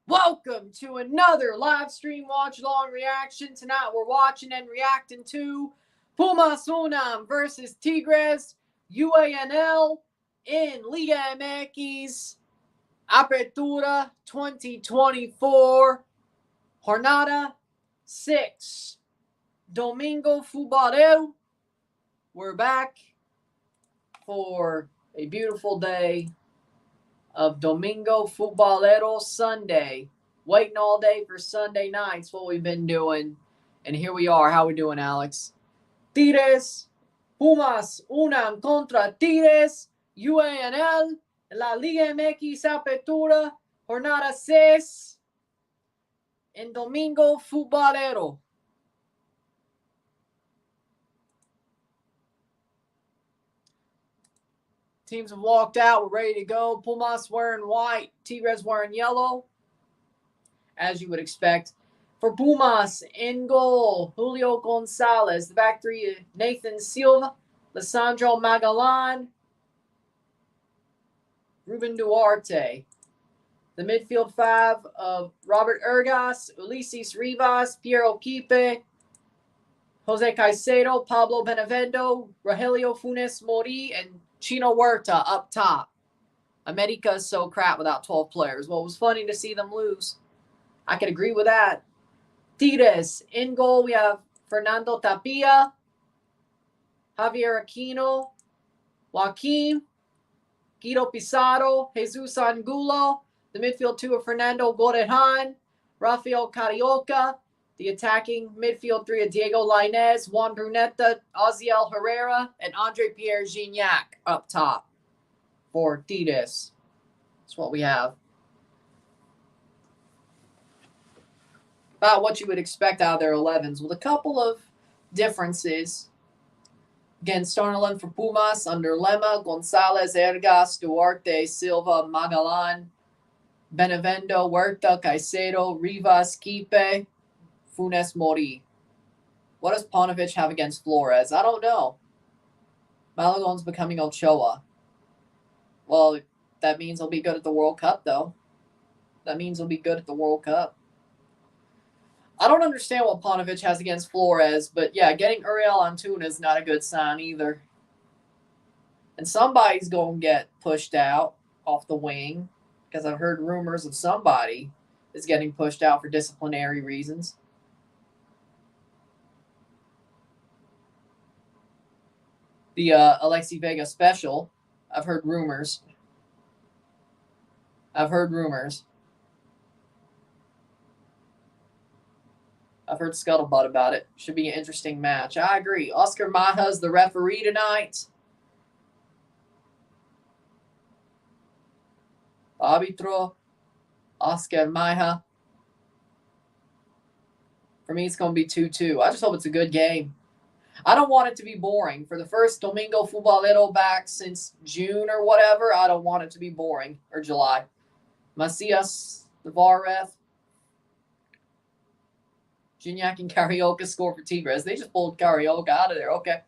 Welcome to another live stream watch-along reaction. Tonight we're watching and reacting to Pumas UNAM versus Tigres UANL in Liga MX Apertura 2024 Jornada 6. Domingo Futbolero. We're back for a beautiful day of Domingo Futbolero Sunday. Waiting all day for Sunday nights, what we've been doing. And here we are. How we doing, Alex? Tigres, Pumas UNAM contra Tigres UANL, la Liga MX Apertura, Jornada 6, en Domingo Futbolero. Teams have walked out. We're ready to go. Pumas wearing white. Tigres wearing yellow. As you would expect. For Pumas, in goal, Julio Gonzalez. The back three, Nathan Silva, Lisandro Magalan, Ruben Duarte. The midfield five of Robert Ergas, Ulises Rivas, Piero Quipe, Jose Caicedo, Pablo Benevento, Rogelio Funes Mori, and Chino Huerta up top. America is so crap without 12 players. Well, it was funny to see them lose. I can agree with that. Tigres, in goal, we have Fernando Tapia, Javier Aquino, Joaquin, Guido Pizarro, Jesus Angulo. The midfield two of Fernando Gorejan, Rafael Carioca. The attacking midfield three of Diego Lainez, Juan Bruneta, Oziel Herrera, and Andre Pierre Gignac up top for Tigres. That's what we have. About what you would expect out of their 11s, with a couple of differences. Again, starting 11 for Pumas under Lema, Gonzalez, Ergas, Duarte, Silva, Magalan, Benevento, Huerta, Caicedo, Rivas, Quipe, Funes Mori. What does Paunovic have against Flores? I don't know. Malagon's becoming Ochoa. Well, that means he'll be good at the World Cup, though. That means he'll be good at the World Cup. I don't understand what Paunovic has against Flores, but yeah, getting Uriel Antuna is not a good sign either. And somebody's going to get pushed out off the wing, because I've heard rumors of somebody is getting pushed out for disciplinary reasons. The Alexi Vega special, I've heard rumors. I've heard scuttlebutt about it. Should be an interesting match. I agree. Oscar Maja's the referee tonight. Arbitro, Oscar Maja. For me, it's going to be 2-2. I just hope it's a good game. I don't want it to be boring. For the first Domingo Futbolero back since June or whatever, I don't want it to be boring. Or July. Macias, the VAR ref. Gignac and Carioca score for Tigres. They just pulled Carioca out of there. Okay.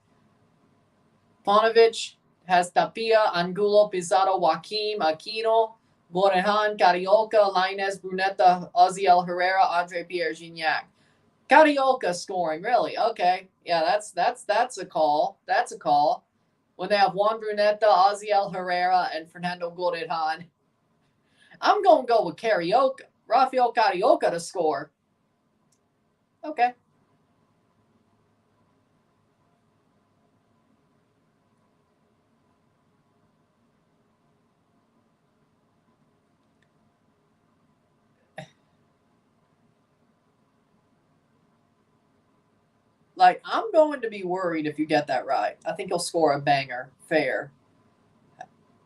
Paunovic has Tapia, Angulo, Pizarro, Joaquim, Aquino, Gorejan, Carioca, Lainez, Bruneta, Oziel Herrera, Andre Pierre Gignac. Carioca scoring, really? Okay. Yeah, that's a call. That's a call. When they have Juan Bruneta, Oziel Herrera, and Fernando Gorejan. I'm going to go with Carioca. Rafael Carioca to score. Okay. Like, I'm going to be worried if you get that right. I think you'll score a banger. Fair.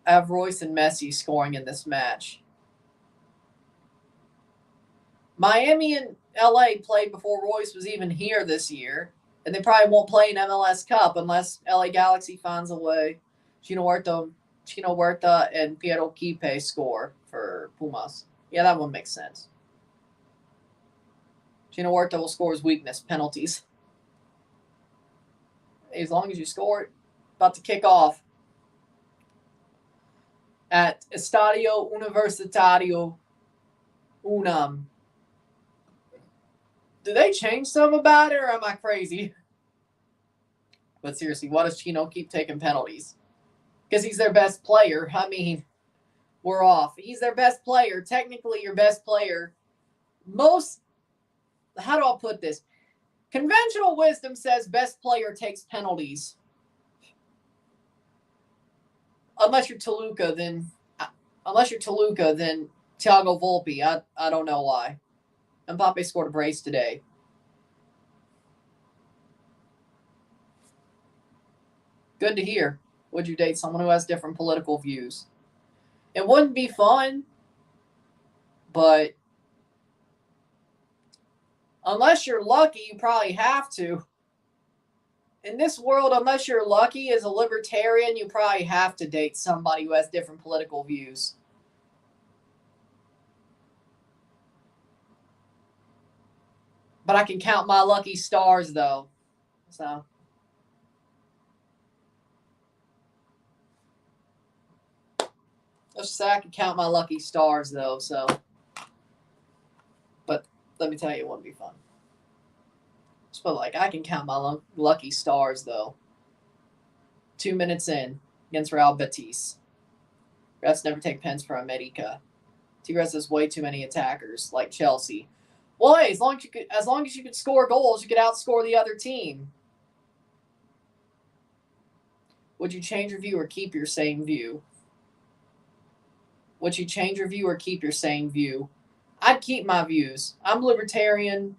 I have Royce and Messi scoring in this match. Miami and LA played before Royce was even here this year. And they probably won't play in MLS Cup unless LA Galaxy finds a way. Chino Huerta and Piero Quipe score for Pumas. Yeah, that one makes sense. Chino Huerta will score his weakness, penalties. As long as you score it. About to kick off at Estadio Universitario UNAM. Do they change something about it, or am I crazy? But seriously, why does Chino keep taking penalties? Because he's their best player. I mean, we're off. He's their best player. Technically, your best player. How do I put this? Conventional wisdom says best player takes penalties. Unless you're Toluca, then Thiago Volpe. I don't know why. Mbappe scored a brace today. Good to hear. Would you date someone who has different political views? It wouldn't be fun, but unless you're lucky, you probably have to. In this world, unless you're lucky as a libertarian, you probably have to date somebody who has different political views. But I can count my lucky stars, though. So. Let's just say I can count my lucky stars, though, so. But let me tell you, it wouldn't be fun. But, I can count my lucky stars, though. 2 minutes in against Real Betis. Refs never take pens for America. Tigres has way too many attackers, like Chelsea. Well, hey, as long as you could score goals, you could outscore the other team. Would you change your view or keep your same view? Would you change your view or keep your same view? I'd keep my views. I'm libertarian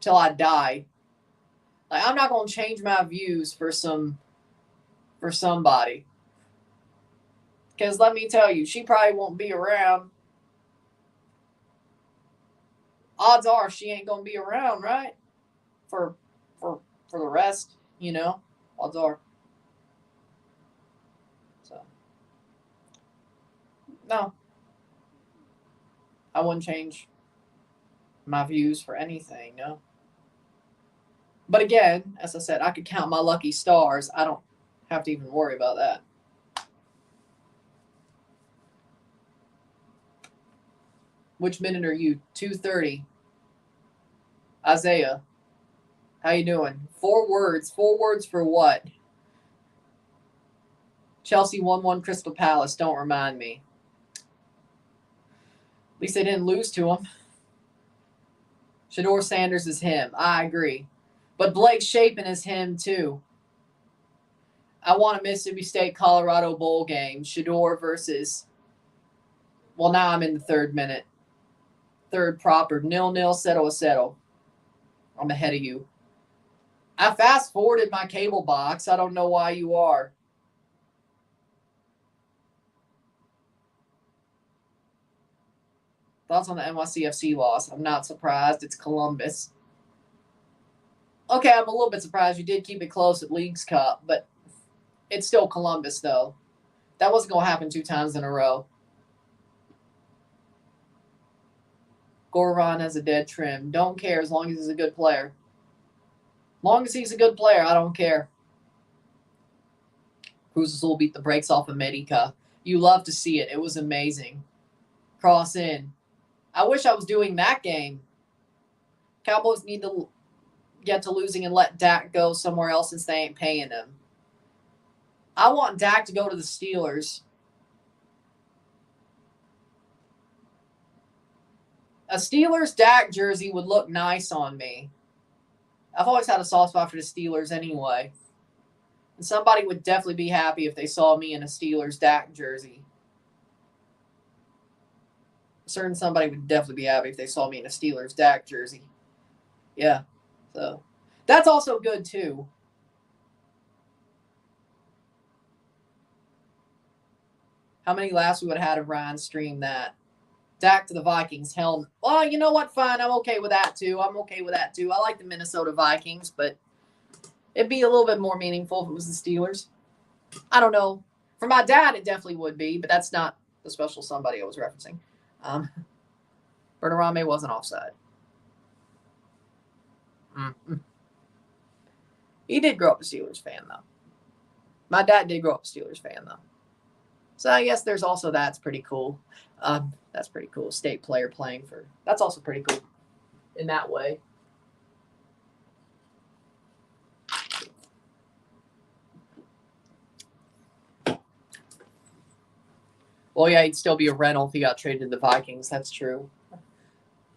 till I die. I'm not going to change my views for somebody. Because let me tell you, she probably won't be around. Odds are she ain't going to be around, right? For the rest, odds are. So, no. I wouldn't change my views for anything, no. But again, as I said, I could count my lucky stars. I don't have to even worry about that. Which minute are you? 2:30. Isaiah, how you doing? 4 words. 4 words for what? Chelsea 1-1 Crystal Palace. Don't remind me. At least they didn't lose to him. Shedeur Sanders is him. I agree. But Blake Shapen is him too. I want a Mississippi State Colorado Bowl game. Shedeur versus. Well, now I'm in the 3rd minute. 3rd proper. 0-0, settle. I'm ahead of you. I fast forwarded my cable box. I don't know why you are. Thoughts on the NYCFC loss? I'm not surprised. It's Columbus. Okay, I'm a little bit surprised you did keep it close at Leagues Cup, but it's still Columbus, though. That wasn't going to happen 2 times in a row. Goran has a dead trim. Don't care as long as he's a good player. Long as he's a good player, I don't care. Cruz Azul beat the brakes off of Medica. You love to see it. It was amazing. Cross in. I wish I was doing that game. Cowboys need to get to losing and let Dak go somewhere else since they ain't paying him. I want Dak to go to the Steelers. A Steelers Dak jersey would look nice on me. I've always had a soft spot for the Steelers anyway. And somebody would definitely be happy if they saw me in a Steelers Dak jersey. A certain somebody would definitely be happy if they saw me in a Steelers Dak jersey. Yeah. So that's also good too. How many laughs we would have had if Ryan streamed that? Dak to the Vikings. Hell, well, you know what? Fine. I'm okay with that too. I like the Minnesota Vikings, but it'd be a little bit more meaningful if it was the Steelers. I don't know. For my dad, it definitely would be, but that's not the special somebody I was referencing. Bertarame wasn't offside. He did grow up a Steelers fan, though. My dad did grow up a Steelers fan, though. So I guess there's also that's pretty cool. That's pretty cool. State player playing for. That's also pretty cool in that way. Well, yeah, he'd still be a rental if he got traded to the Vikings. That's true.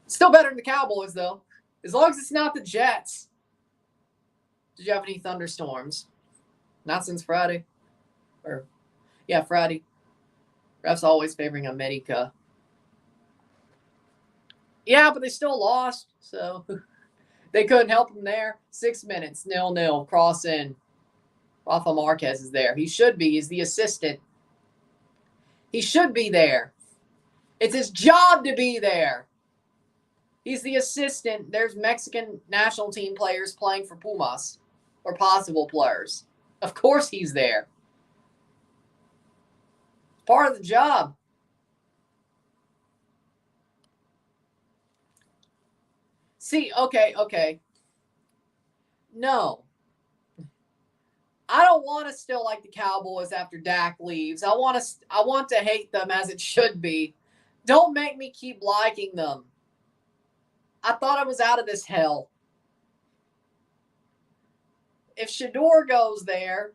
Still better than the Cowboys, though. As long as it's not the Jets. Did you have any thunderstorms? Not since Friday. Yeah, Friday. Refs always favoring America. Yeah, but they still lost, so they couldn't help them there. 6 minutes, 0-0, cross in. Rafa Marquez is there. He should be. He's the assistant. He should be there. It's his job to be there. He's the assistant. There's Mexican national team players playing for Pumas, or possible players. Of course he's there. Part of the job. See, okay. No. I don't want to still like the Cowboys after Dak leaves. I want to hate them as it should be. Don't make me keep liking them. I thought I was out of this hell. If Shador goes there,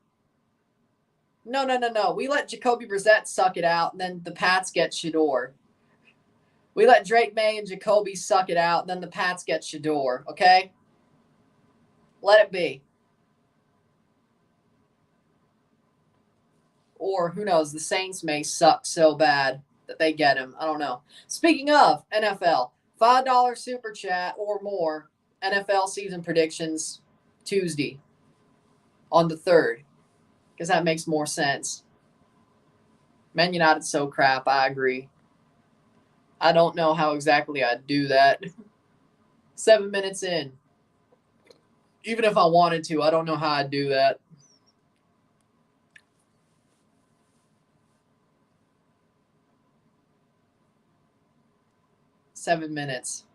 no. We let Jacoby Brissett suck it out, and then the Pats get Shador. We let Drake May and Jacoby suck it out, and then the Pats get Shador, okay? Let it be. Or, who knows, the Saints may suck so bad that they get him. I don't know. Speaking of NFL, $5 super chat or more, NFL season predictions Tuesday on the 3rd. Because that makes more sense. Man United's so crap, I agree. I don't know how exactly I'd do that. 7 minutes in. Even if I wanted to, I don't know how I'd do that. Seven minutes.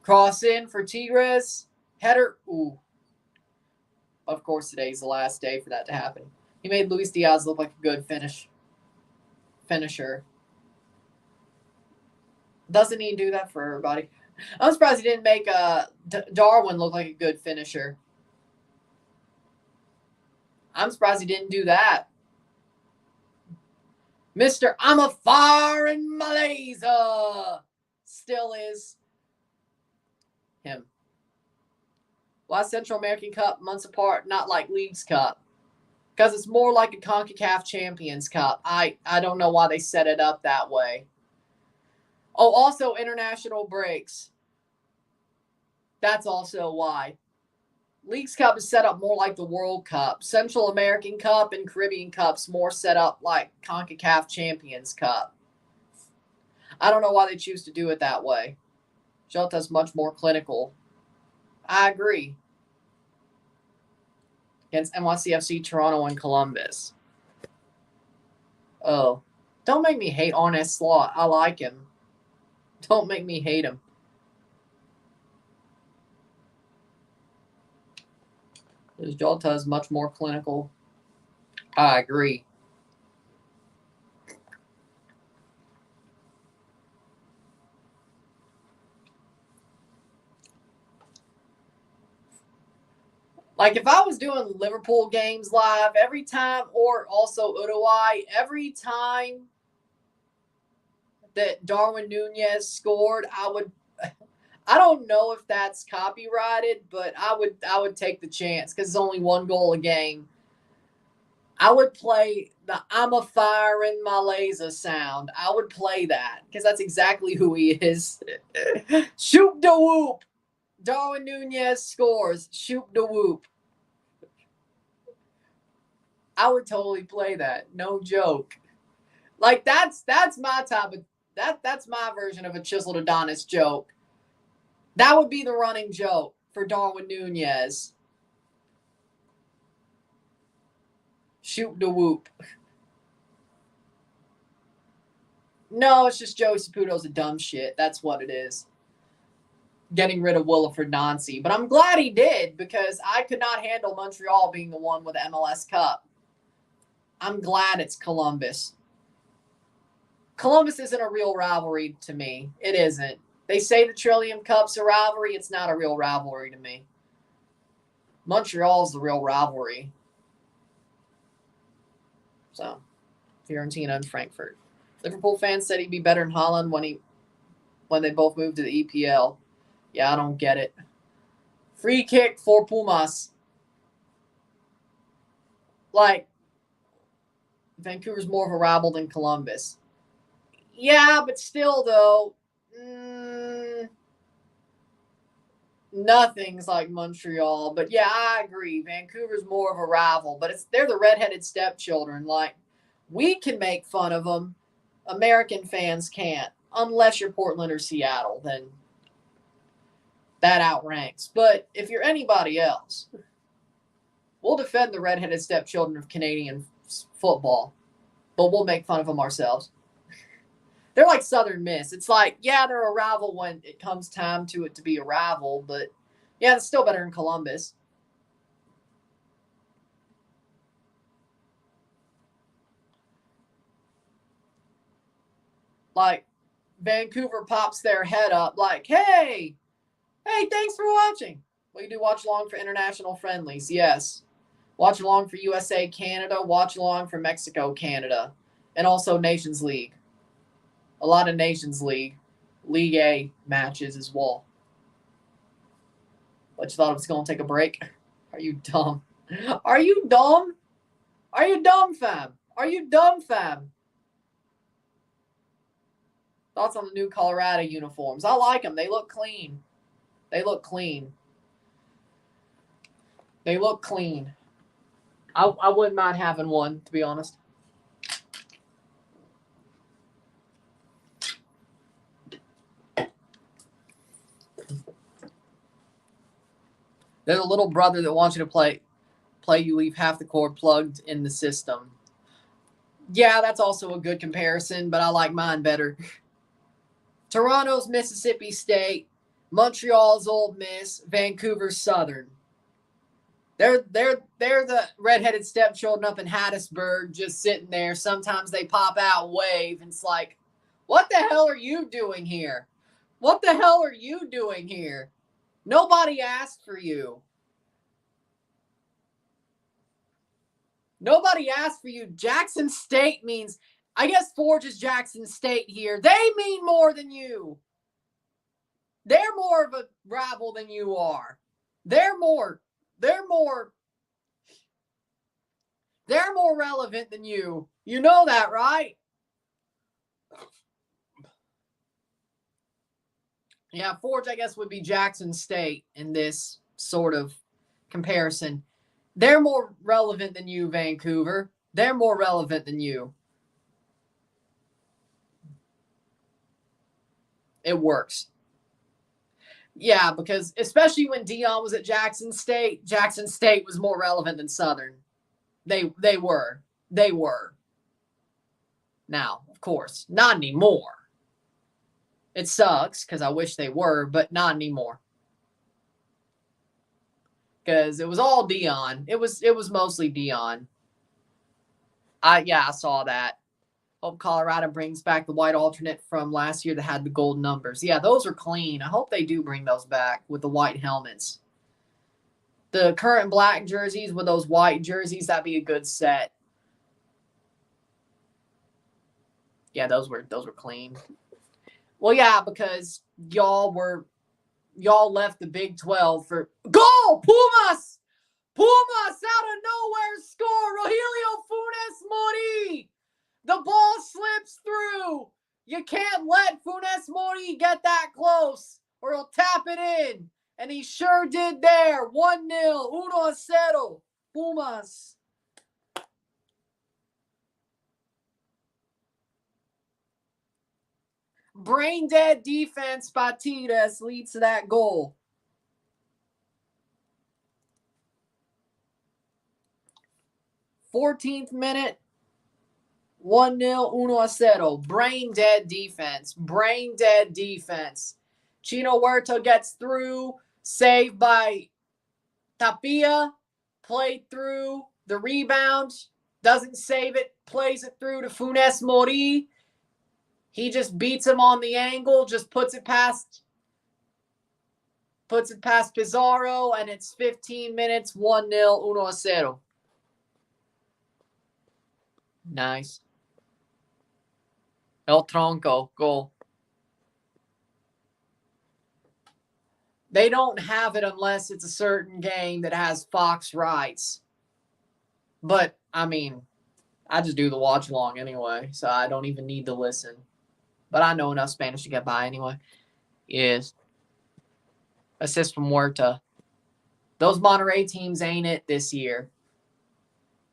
Cross in for Tigres. Header. Ooh. Of course, today's the last day for that to happen. He made Luis Diaz look like a good finisher. Doesn't he do that for everybody? I'm surprised he didn't make Darwin look like a good finisher. I'm surprised he didn't do that. Mr. I'm a fire in Malaysia still is him. Why Central American Cup months apart, not like Leagues Cup? Because it's more like a CONCACAF Champions Cup. I don't know why they set it up that way. Oh, also international breaks. That's also why. Leagues Cup is set up more like the World Cup. Central American Cup and Caribbean Cup's more set up like CONCACAF Champions Cup. I don't know why they choose to do it that way. Jota's much more clinical. I agree. Against NYCFC, Toronto, and Columbus. Oh. Don't make me hate Arne Slot. I like him. Don't make me hate him. Because Jota is much more clinical. I agree. Like, if I was doing Liverpool games live every time, or also Uruguay, every time that Darwin Nunez scored, I don't know if that's copyrighted, but I would take the chance because it's only one goal a game. I would play the I'm a fire in Malaysia sound. I would play that because that's exactly who he is. Shoot the whoop. Darwin Nunez scores. Shoot the whoop. I would totally play that. No joke. Like that's my type of that's my version of a chiseled Adonis joke. That would be the running joke for Darwin Nunez. Shoot the whoop. No, it's just Joey Saputo's a dumb shit. That's what it is. getting rid of Williford Nancy. But I'm glad he did, because I could not handle Montreal being the one with the MLS Cup. I'm glad it's Columbus. Columbus isn't a real rivalry to me. It isn't. They say the Trillium Cup's a rivalry. It's not a real rivalry to me. Montreal's the real rivalry. So, Fiorentina and Frankfurt. Liverpool fans said he'd be better than Haaland when they both moved to the EPL. Yeah, I don't get it. Free kick for Pumas. Like, Vancouver's more of a rival than Columbus. Yeah, but still, though, nothing's like Montreal. But yeah, I agree. Vancouver's more of a rival, but they're the redheaded stepchildren. Like, we can make fun of them. American fans can't, unless you're Portland or Seattle. Then that outranks. But if you're anybody else, we'll defend the redheaded stepchildren of Canadian football, but we'll make fun of them ourselves. They're like Southern Miss. It's like, yeah, they're a rival when it comes time to it to be a rival, but yeah, it's still better than Columbus. Like, Vancouver pops their head up like, hey, thanks for watching. We do watch along for international friendlies, yes. Watch along for USA, Canada, watch along for Mexico, Canada, and also Nations League. A lot of Nations League, League A matches as well. But you thought it was going to take a break? Are you dumb? Are you dumb? Are you dumb, fam? Are you dumb, fam? Thoughts on the new Colorado uniforms? I like them. They look clean. They look clean. They look clean. I wouldn't mind having one, to be honest. There's a little brother that wants you to play you leave half the cord plugged in the system. Yeah, that's also a good comparison, but I like mine better. Toronto's Mississippi State, Montreal's Ole Miss, Vancouver's Southern. They're the redheaded stepchildren up in Hattiesburg, just sitting there. Sometimes they pop out, wave, and it's like, what the hell are you doing here? What the hell are you doing here? Nobody asked for you. Nobody asked for you. Jackson State means, I guess Forge is Jackson State here. They mean more than you. They're more of a rival than you are. They're more relevant than you. You know that, right? Yeah, Forge, I guess, would be Jackson State in this sort of comparison. They're more relevant than you, Vancouver. They're more relevant than you. It works. Yeah, because especially when Dion was at Jackson State was more relevant than Southern. They were. Now, of course, not anymore. It sucks because I wish they were, but not anymore. Because it was all Dion. It was mostly Dion. I saw that. Hope Colorado brings back the white alternate from last year that had the gold numbers. Yeah, those are clean. I hope they do bring those back with the white helmets. The current black jerseys with those white jerseys, that'd be a good set. Yeah, those were clean. Well, yeah, because y'all left the Big 12 for goal! Pumas! Pumas out of nowhere score! Rogelio Funes Mori! The ball slips through. You can't let Funes Mori get that close or he'll tap it in. And he sure did there. 1-0. 1-0. Pumas. Brain dead defense by Tigres leads to that goal. "14th minute. 1-0, 1-0. Brain dead defense. Brain dead defense. Chino Huerta gets through. Saved by Tapia. Played through. The rebound. Doesn't save it. Plays it through to Funes Mori. He just beats him on the angle. Just puts it past Pizarro. And it's 15 minutes. 1-0. 1-0. Nice. El Tronco. Goal. They don't have it unless it's a certain game that has Fox rights. But, I mean, I just do the watch along anyway, so I don't even need to listen. But I know enough Spanish to get by anyway. Is assist from Huerta. Those Monterrey teams ain't it this year.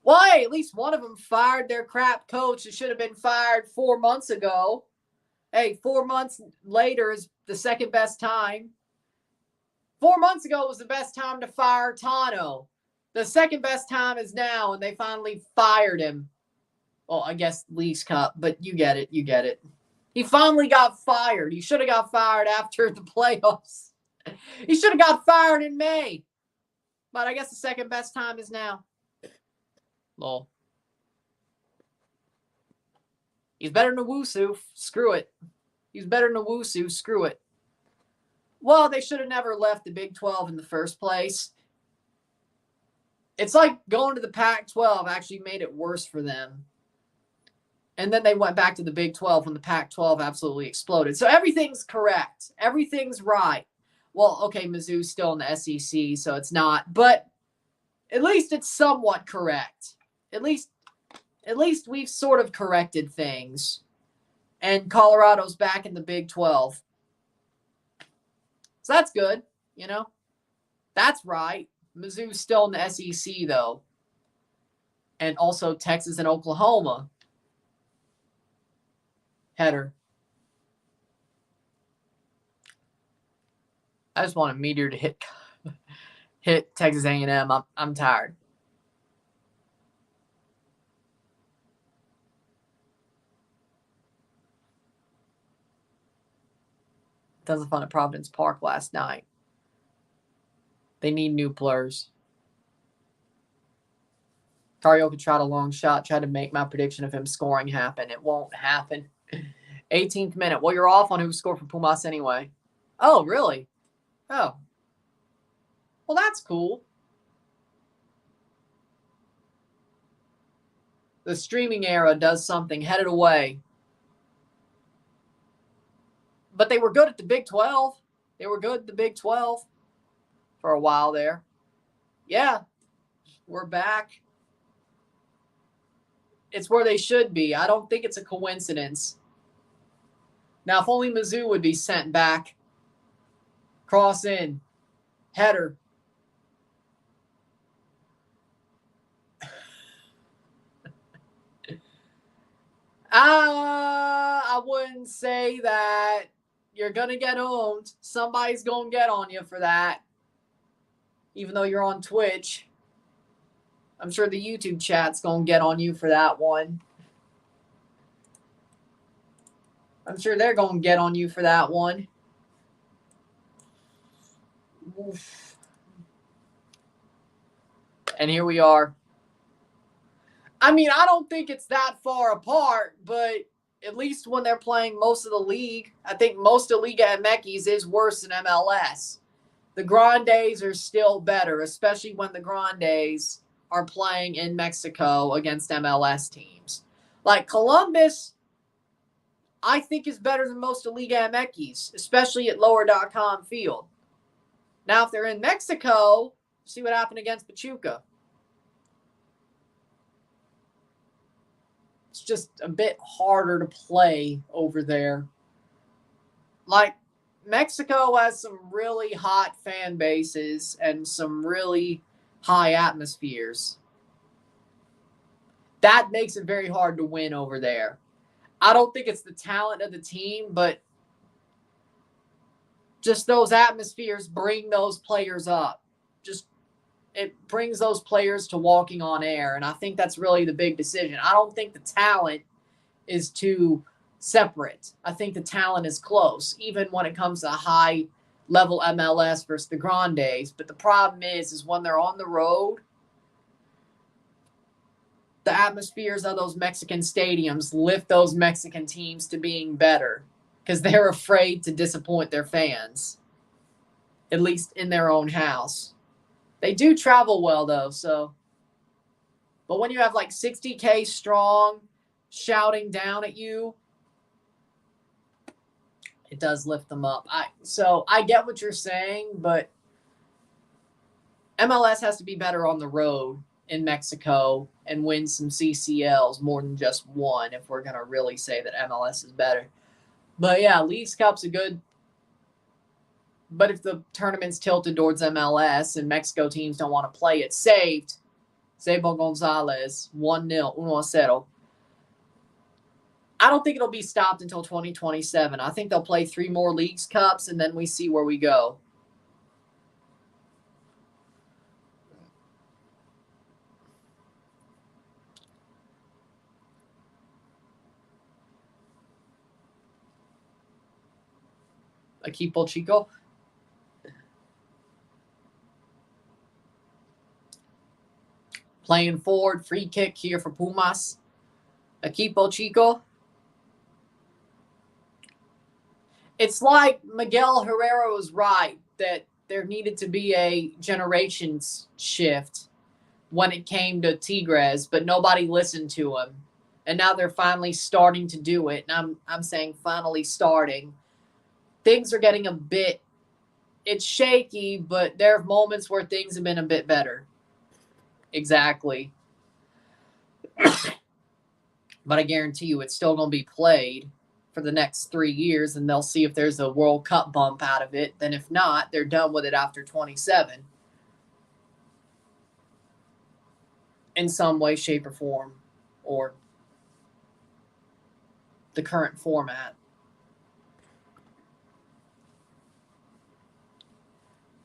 Well, hey, at least one of them fired their crap coach. It should have been fired 4 months ago. Hey, 4 months later is the second best time. 4 months ago was the best time to fire Tano. The second best time is now, and they finally fired him. Well, I guess Leagues Cup, but you get it. You get it. He finally got fired. He should have got fired after the playoffs. He should have got fired in May. But I guess the second best time is now. Lol. He's better than Owusu. Screw it. He's better than Owusu. Screw it. Well, they should have never left the Big 12 in the first place. It's like going to the Pac-12 actually made it worse for them. And then they went back to the Big 12 when the Pac-12 absolutely exploded. So everything's correct. Everything's right. Well, okay, Mizzou's still in the SEC, so it's not. But at least it's somewhat correct. At least we've sort of corrected things. And Colorado's back in the Big 12. So that's good, you know. That's right. Mizzou's still in the SEC, though. And also Texas and Oklahoma. Header. I just want a meteor to hit Texas A&M. I'm tired. Tons of fun at Providence Park last night. They need new players. Carioca tried a long shot, tried to make my prediction of him scoring happen. It won't happen. 18th minute. Well, you're off on who scored for Pumas anyway. Oh, really? Oh. Well, that's cool. The streaming era does something. Headed away. But they were good at the Big 12. They were good at the Big 12 for a while there. Yeah, we're back. It's where they should be. I don't think it's a coincidence. Now, if only Mizzou would be sent back. Cross in. Header. I wouldn't say that. You're going to get owned. Somebody's going to get on you for that. Even though you're on Twitch. I'm sure the YouTube chat's going to get on you for that one. I'm sure they're going to get on you for that one. Oof. And here we are. I mean, I don't think it's that far apart, but at least when they're playing most of the league, I think most of Liga MX is worse than MLS. The Grandes are still better, especially when the Grandes are playing in Mexico against MLS teams. Like Columbus, I think is better than most of Liga MX, especially at lower.com field. Now, if they're in Mexico, see what happened against Pachuca. It's just a bit harder to play over there. Like, Mexico has some really hot fan bases and some really high atmospheres. That makes it very hard to win over there. I don't think it's the talent of the team, but just those atmospheres bring those players up. Just it brings those players to walking on air, and I think that's really the big decision. I don't think the talent is too separate. I think the talent is close, even when it comes to high-level MLS versus the Grandes. But the problem is when they're on the road, the atmospheres of those Mexican stadiums lift those Mexican teams to being better because they're afraid to disappoint their fans, at least in their own house. They do travel well, though, so. But when you have like 60K strong shouting down at you, it does lift them up. So I get what you're saying, but MLS has to be better on the road in Mexico and win some CCLs more than just one if we're going to really say that MLS is better. But yeah, Leagues Cup's a good. But if the tournament's tilted towards MLS and Mexico teams don't want to play it, saved Zebo Gonzalez 1-0, 1-0. I don't think it'll be stopped until 2027. I think they'll play 3 more Leagues Cups and then we see where we go. Equipo Chico. Playing forward, free kick here for Pumas. Equipo Chico. It's like Miguel Herrera was right that there needed to be a generations shift when it came to Tigres, but nobody listened to him. And now they're finally starting to do it. And I'm saying finally starting. Things are getting a bit, it's shaky, but there are moments where things have been a bit better. Exactly. But I guarantee you it's still going to be played for the next 3 years, and they'll see if there's a World Cup bump out of it. Then if not, they're done with it after 27. In some way, shape, or form, or the current format.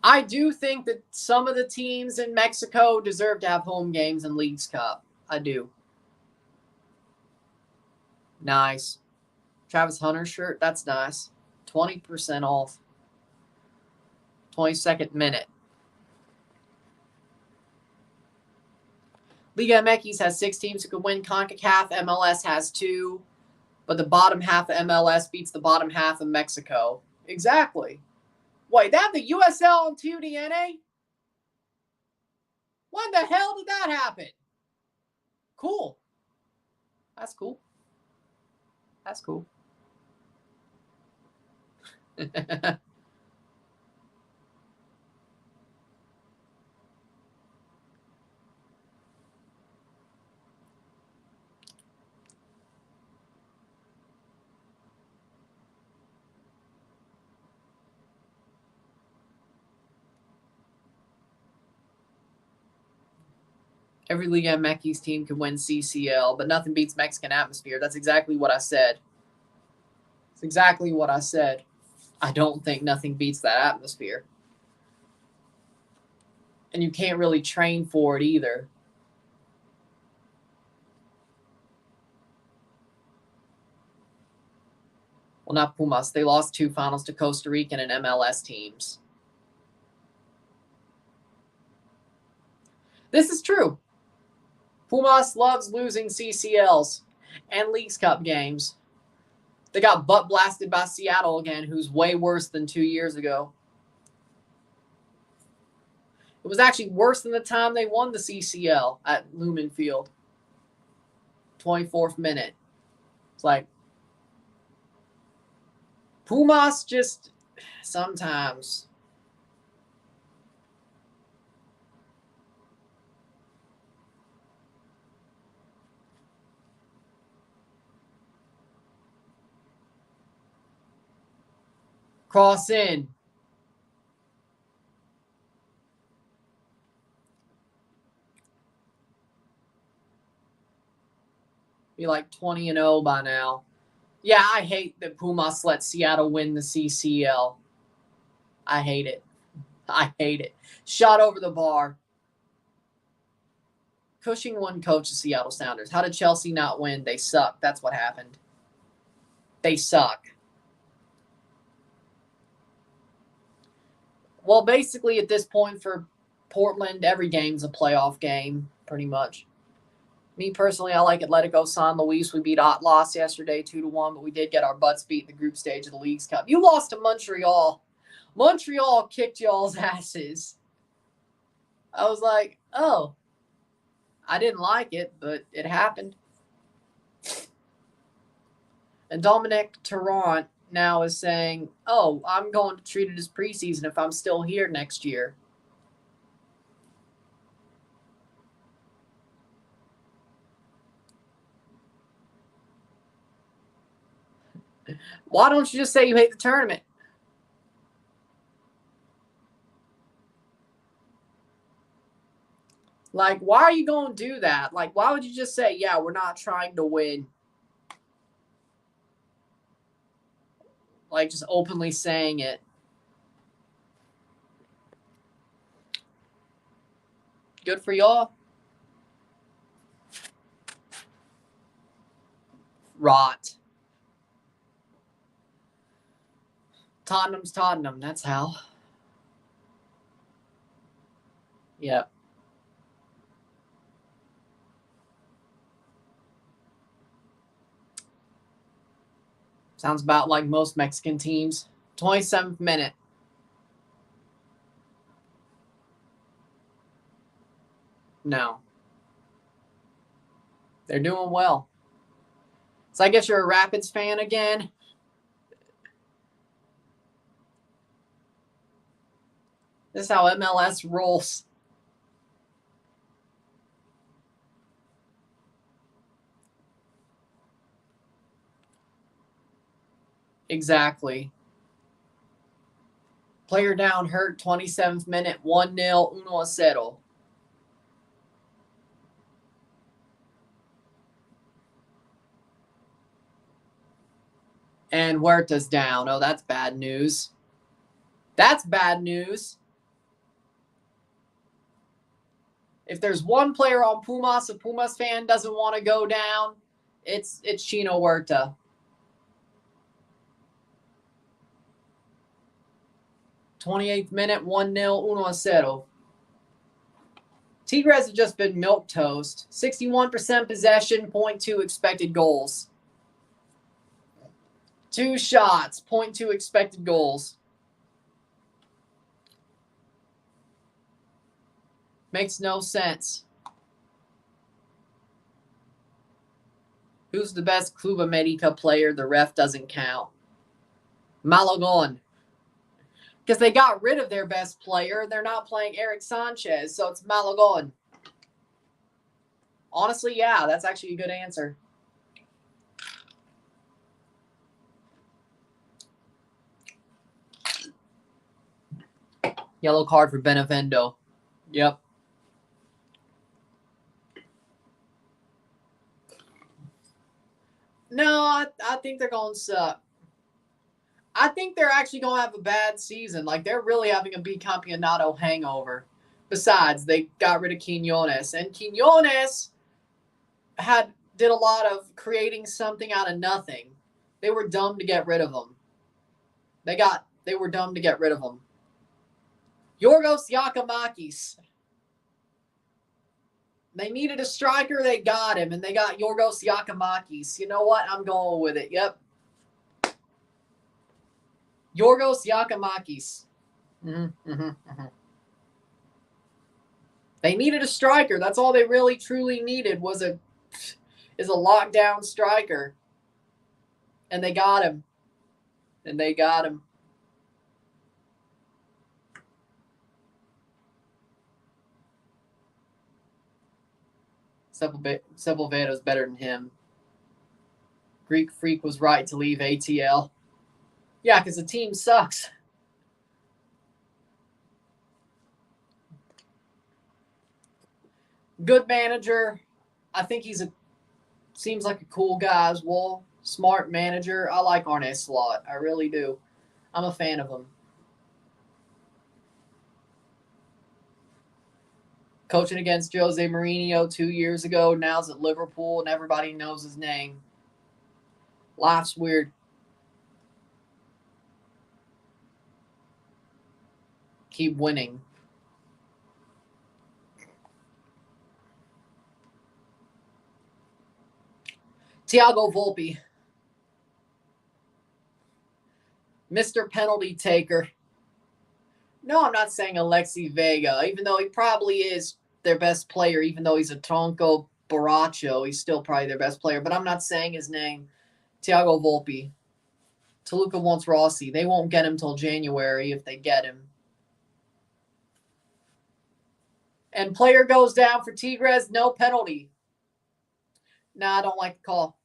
I do think that some of the teams in Mexico deserve to have home games in Leagues Cup. I do. Nice. Travis Hunter shirt, that's nice. 20% off. 22nd minute. Liga MX has 6 teams who could win CONCACAF. MLS has 2. But the bottom half of MLS beats the bottom half of Mexico. Exactly. Wait, they have the USL on TUDNA? When the hell did that happen? Cool. That's cool. That's cool. Every Liga MX team can win CCL, but nothing beats Mexican atmosphere. That's exactly what I said. It's exactly what I said. I don't think nothing beats that atmosphere. And you can't really train for it either. Well, not Pumas. They lost 2 finals to Costa Rican and MLS teams. This is true. Pumas loves losing CCLs and Leagues Cup games. They got butt blasted by Seattle again, who's way worse than 2 years ago. It was actually worse than the time they won the CCL at Lumen Field. 24th minute. It's like, Pumas just sometimes. Cross in. Be like 20-0 by now. Yeah, I hate that Pumas let Seattle win the CCL. I hate it. I hate it. Shot over the bar. Cushing won coach of Seattle Sounders. How did Chelsea not win? They suck. That's what happened. They suck. Well, basically at this point for Portland, every game's a playoff game, pretty much. Me personally, I like Atletico San Luis. We beat Atlas yesterday 2-1, but we did get our butts beat in the group stage of the Leagues Cup. You lost to Montreal. Montreal kicked y'all's asses. I was like, oh, I didn't like it, but it happened. And Dominic Tarrant now is saying, oh, I'm going to treat it as preseason if I'm still here next year. Why don't you just say you hate the tournament? Like, why are you going to do that? Like, why would you just say, yeah, we're not trying to win? Like, just openly saying it. Good for y'all. Rot. Tottenham's Tottenham. That's how. Yep. Sounds about like most Mexican teams. 27th minute. No. They're doing well. So I guess you're a Rapids fan again. This is how MLS rolls. Exactly. Player down hurt, 27th minute, 1-0, 1-0. And Huerta's down. Oh, that's bad news. That's bad news. If there's one player on Pumas, a Pumas fan doesn't want to go down, it's Chino Huerta. 28th minute, 1-0, 1-0. Tigres have just been milquetoast. 61% possession, 0.2 expected goals. 2 shots, 0.2 expected goals. Makes no sense. Who's the best Club America player? The ref doesn't count. Malagon. Because they got rid of their best player. They're not playing Eric Sanchez, so it's Malagon. Honestly, yeah, that's actually a good answer. Yellow card for Benevendo. Yep. No, I think they're going to suck. I think they're actually going to have a bad season. Like, they're really having a bicampeonato hangover. Besides, they got rid of Quiñones. And Quiñones did a lot of creating something out of nothing. They were dumb to get rid of him. They were dumb to get rid of him. Yorgos Giacomakis. They needed a striker, they got him, and they got Yorgos Giacomakis. You know what? I'm going with it. Yep. Yorgos Giacomakis. They needed a striker. That's all they really truly needed is a lockdown striker. And they got him. Sepulveda's better than him. Greek Freak was right to leave ATL. Yeah, because the team sucks. Good manager. I think seems like a cool guy as well. Smart manager. I like Arne Slot. I really do. I'm a fan of him. Coaching against Jose Mourinho 2 years ago. Now's at Liverpool, and everybody knows his name. Life's weird. keep winning. Thiago Volpe. Mr. Penalty Taker. No, I'm not saying Alexi Vega, even though he probably is their best player, even though he's a tronco borracho. He's still probably their best player, but I'm not saying his name. Thiago Volpe. Toluca wants Rossi. They won't get him till January if they get him. And player goes down for Tigres, no penalty. Nah, I don't like the call.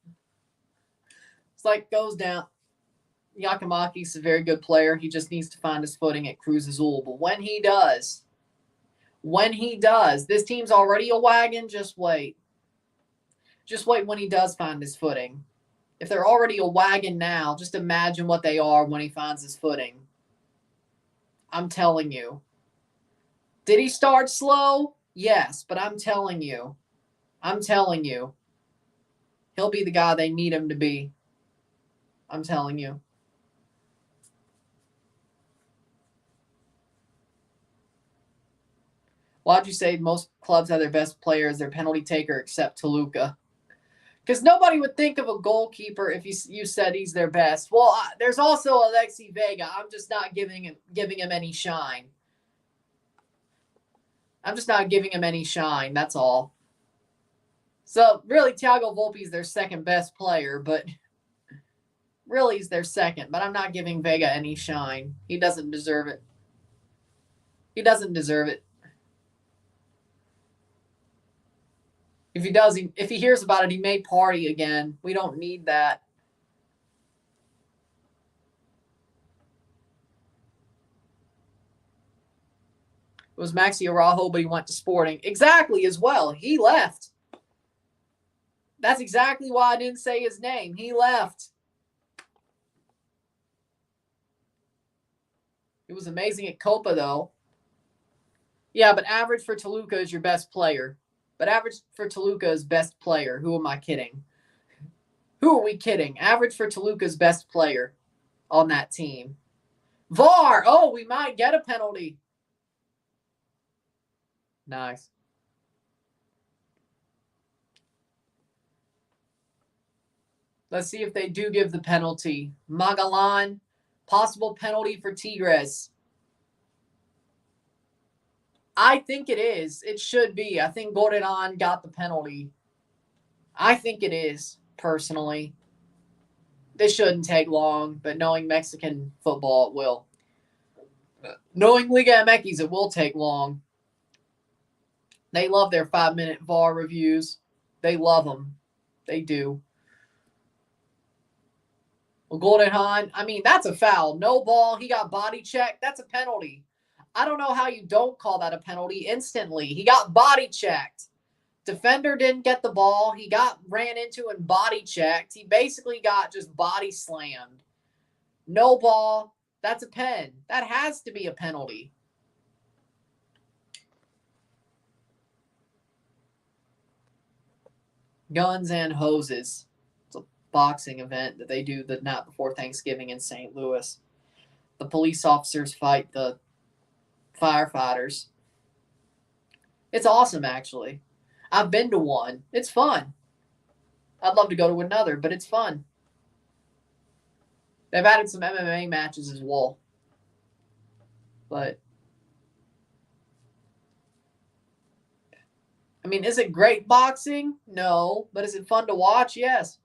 It's like goes down. Yakamaki's a very good player. He just needs to find his footing at Cruz Azul. But when he does, this team's already a wagon. Just wait. Just wait when he does find his footing. If they're already a wagon now, just imagine what they are when he finds his footing. I'm telling you. Did he start slow? Yes, but I'm telling you. He'll be the guy they need him to be. I'm telling you. Why'd you say most clubs have their best player as their penalty taker except Toluca? Because nobody would think of a goalkeeper if you said he's their best. Well, there's also Alexi Vega. I'm just not giving him any shine. That's all. So, really, Thiago Volpe is their second best player, but really he's their second. But I'm not giving Vega any shine. He doesn't deserve it. If he does, if he hears about it, he may party again. We don't need that. It was Maxi Araujo, but he went to Sporting. Exactly, as well. He left. That's exactly why I didn't say his name. He left. It was amazing at Copa, though. Yeah, but average for Toluca is your best player. But average for Toluca is best player. Who am I kidding? Who are we kidding? Average for Toluca's best player on that team. VAR. Oh, we might get a penalty. Nice. Let's see if they do give the penalty. Magalan, possible penalty for Tigres. I think it is. It should be. I think Goreran got the penalty. I think it is, personally. This shouldn't take long, but knowing Mexican football, it will. Knowing Liga MX, it will take long. They love their 5-minute VAR reviews. They love them. They do. Well, Goreran, I mean, that's a foul. No ball. He got body checked. That's a penalty. I don't know how you don't call that a penalty instantly. He got body checked. Defender didn't get the ball. He got ran into and body checked. He basically got just body slammed. No ball. That's a pen. That has to be a penalty. Guns and Hoses. It's a boxing event that they do the night before Thanksgiving in St. Louis. The police officers fight the firefighters. It's awesome, actually. I've been to one. It's fun. I'd love to go to another, but it's fun. They've added some MMA matches as well. But, I mean, is it great boxing? No. But is it fun to watch? Yes.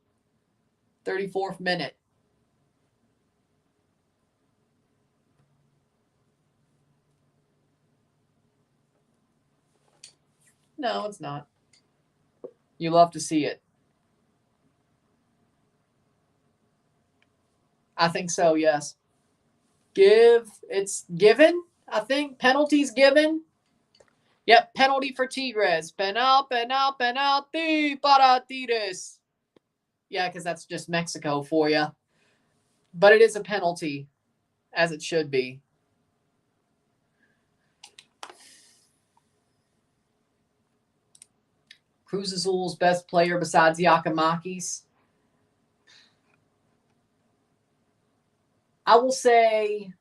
34th minute. No, it's not. You love to see it. I think so, yes. It's given, I think. Penalties given. Yep, penalty for Tigres. Penalti para Tigres. Yeah, because that's just Mexico for you. But it is a penalty, as it should be. Cruz Azul's best player besides Yakamakis. I will say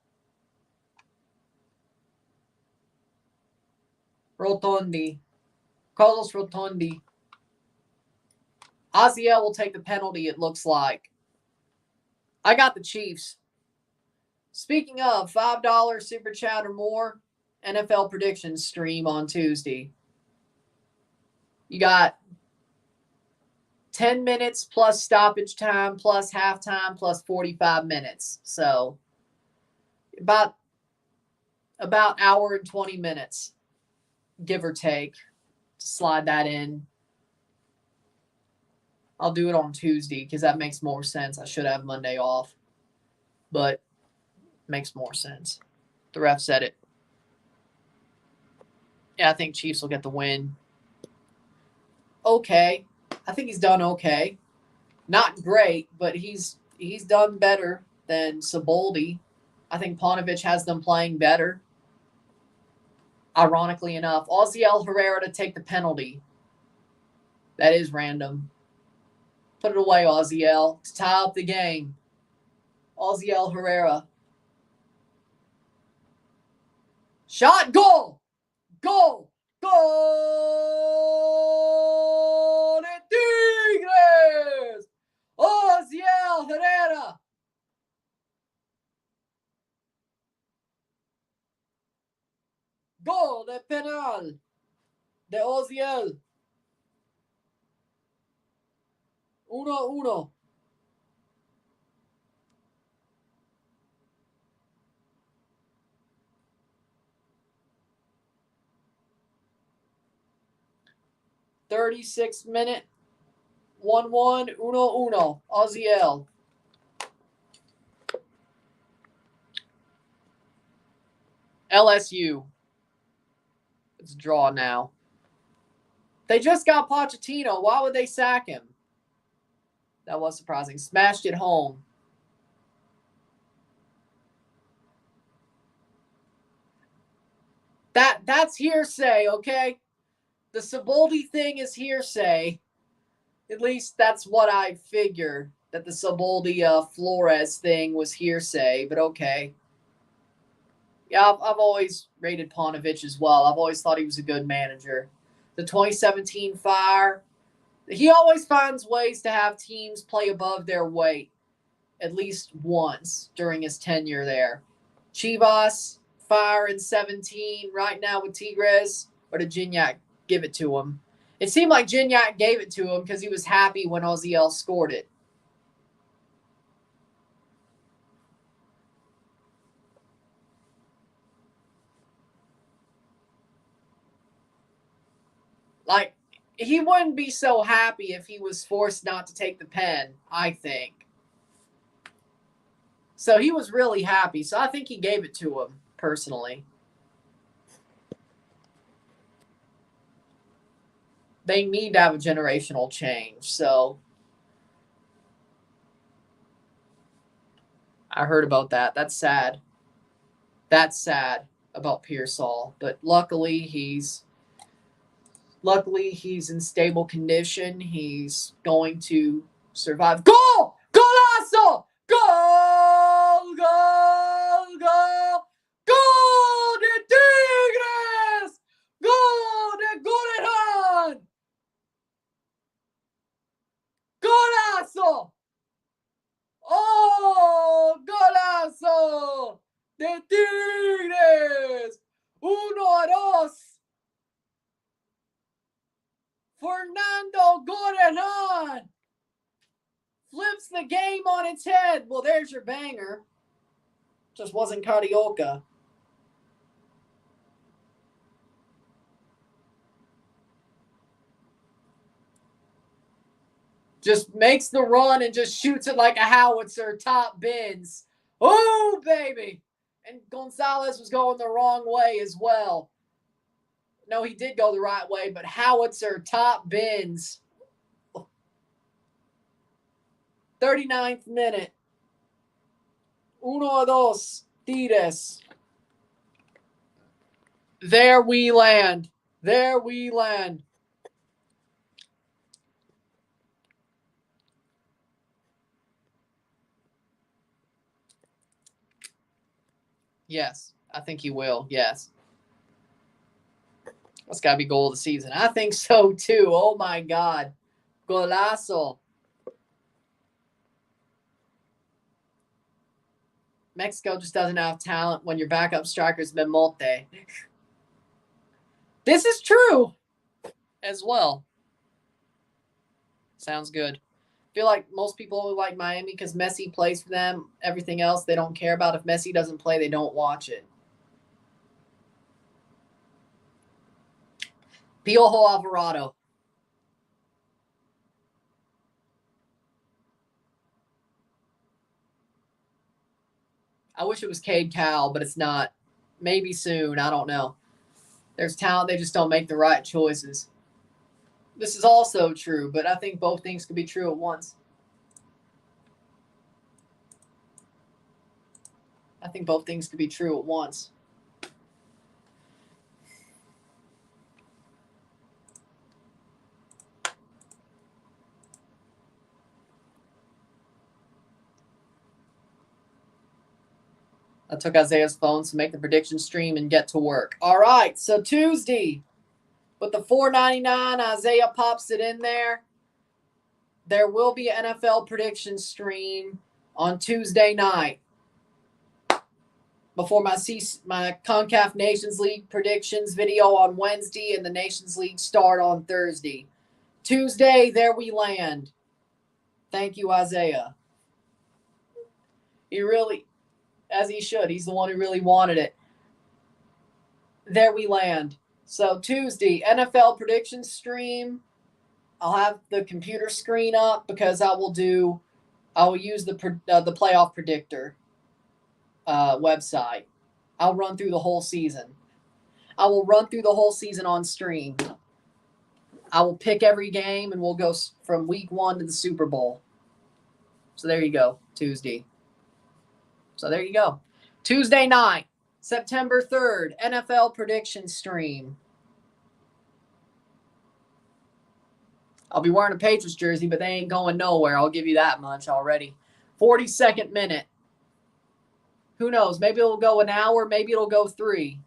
Rotondi. Carlos Rotondi. Aziel will take the penalty, it looks like. I got the Chiefs. Speaking of, $5 super chat or more, NFL predictions stream on Tuesday. You got 10 minutes plus stoppage time plus halftime plus 45 minutes. So about hour and 20 minutes, give or take, to slide that in. I'll do it on Tuesday because that makes more sense. I should have Monday off, but it makes more sense. The ref said it. Yeah, I think Chiefs will get the win. Okay. I think he's done okay. Not great, but he's done better than Siboldi. I think Paunovic has them playing better. Ironically enough, Oziel Herrera to take the penalty. That is random. Put it away, Oziel, to tie up the game. Oziel Herrera. Shot, goal! Goal! Goal! De Tigres! Oziel Herrera. Gol de penal de Oziel. 1-1. $36 minute. 1-1. 1-1. Oziel. LSU. It's a draw now. They just got Pochettino. Why would they sack him? That was surprising. Smashed it home. That's hearsay, okay? The Siboldi thing is hearsay. At least that's what I figured, that the Siboldi Flores thing was hearsay, but okay. Yeah, I've always rated Paunovic as well. I've always thought he was a good manager. The 2017 Fire, he always finds ways to have teams play above their weight at least once during his tenure there. Chivas, Fire in 17, right now with Tigres, or did Gignac give it to him? It seemed like Gignac gave it to him because he was happy when Oziel scored it. Like, he wouldn't be so happy if he was forced not to take the pen, I think. So he was really happy. So I think he gave it to him, personally. They need to have a generational change. So I heard about that. That's sad. That's sad about Pearsall. But luckily he's in stable condition. He's going to survive. Goal! Golazo! Goal! Goal! Goal! Goal de Tigres! Goal de Gorehan! Golazo! Oh! Golazo! De Tigres! 1-2. Fernando Gorehan flips the game on its head. Well, there's your banger. Just wasn't Carioca. Just makes the run and just shoots it like a howitzer, top bins. Oh, baby. And Gonzalez was going the wrong way as well. No, he did go the right way, but howitzer, top bins. 39th minute. 1-2. Tigres. There we land. There we land. Yes, I think he will. Yes. That's got to be goal of the season. I think so, too. Oh, my God. Golazo. Mexico just doesn't have talent when your backup striker's Memote. This is true as well. Sounds good. I feel like most people only like Miami because Messi plays for them. Everything else they don't care about. If Messi doesn't play, they don't watch it. Piojo Alvarado. I wish it was Cade Cowell, but it's not. Maybe soon. I don't know. There's talent. They just don't make the right choices. This is also true, but I think both things could be true at once. I think both things could be true at once. I took Isaiah's phone to make the prediction stream and get to work. All right, so Tuesday, with the $4.99, Isaiah pops it in there. There will be an NFL prediction stream on Tuesday night before my CONCACAF Nations League predictions video on Wednesday and the Nations League start on Thursday. Tuesday, there we land. Thank you, Isaiah. He really, as he should, he's the one who really wanted it. There we land. So Tuesday, NFL prediction stream. I'll have the computer screen up because I will use the playoff predictor website. I'll run through the whole season. I will run through the whole season on stream. I will pick every game and we'll go from week 1 to the Super Bowl. So there you go, Tuesday. So there you go. Tuesday night, September 3rd, NFL prediction stream. I'll be wearing a Patriots jersey, but they ain't going nowhere. I'll give you that much already. 42nd minute. Who knows? Maybe it'll go an hour. Maybe it'll go 3.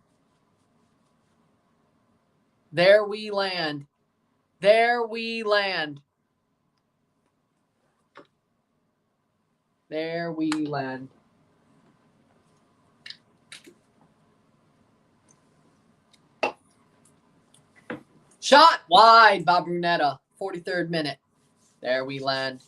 There we land. There we land. There we land. Shot wide by Brunetta. 43rd minute. There we land.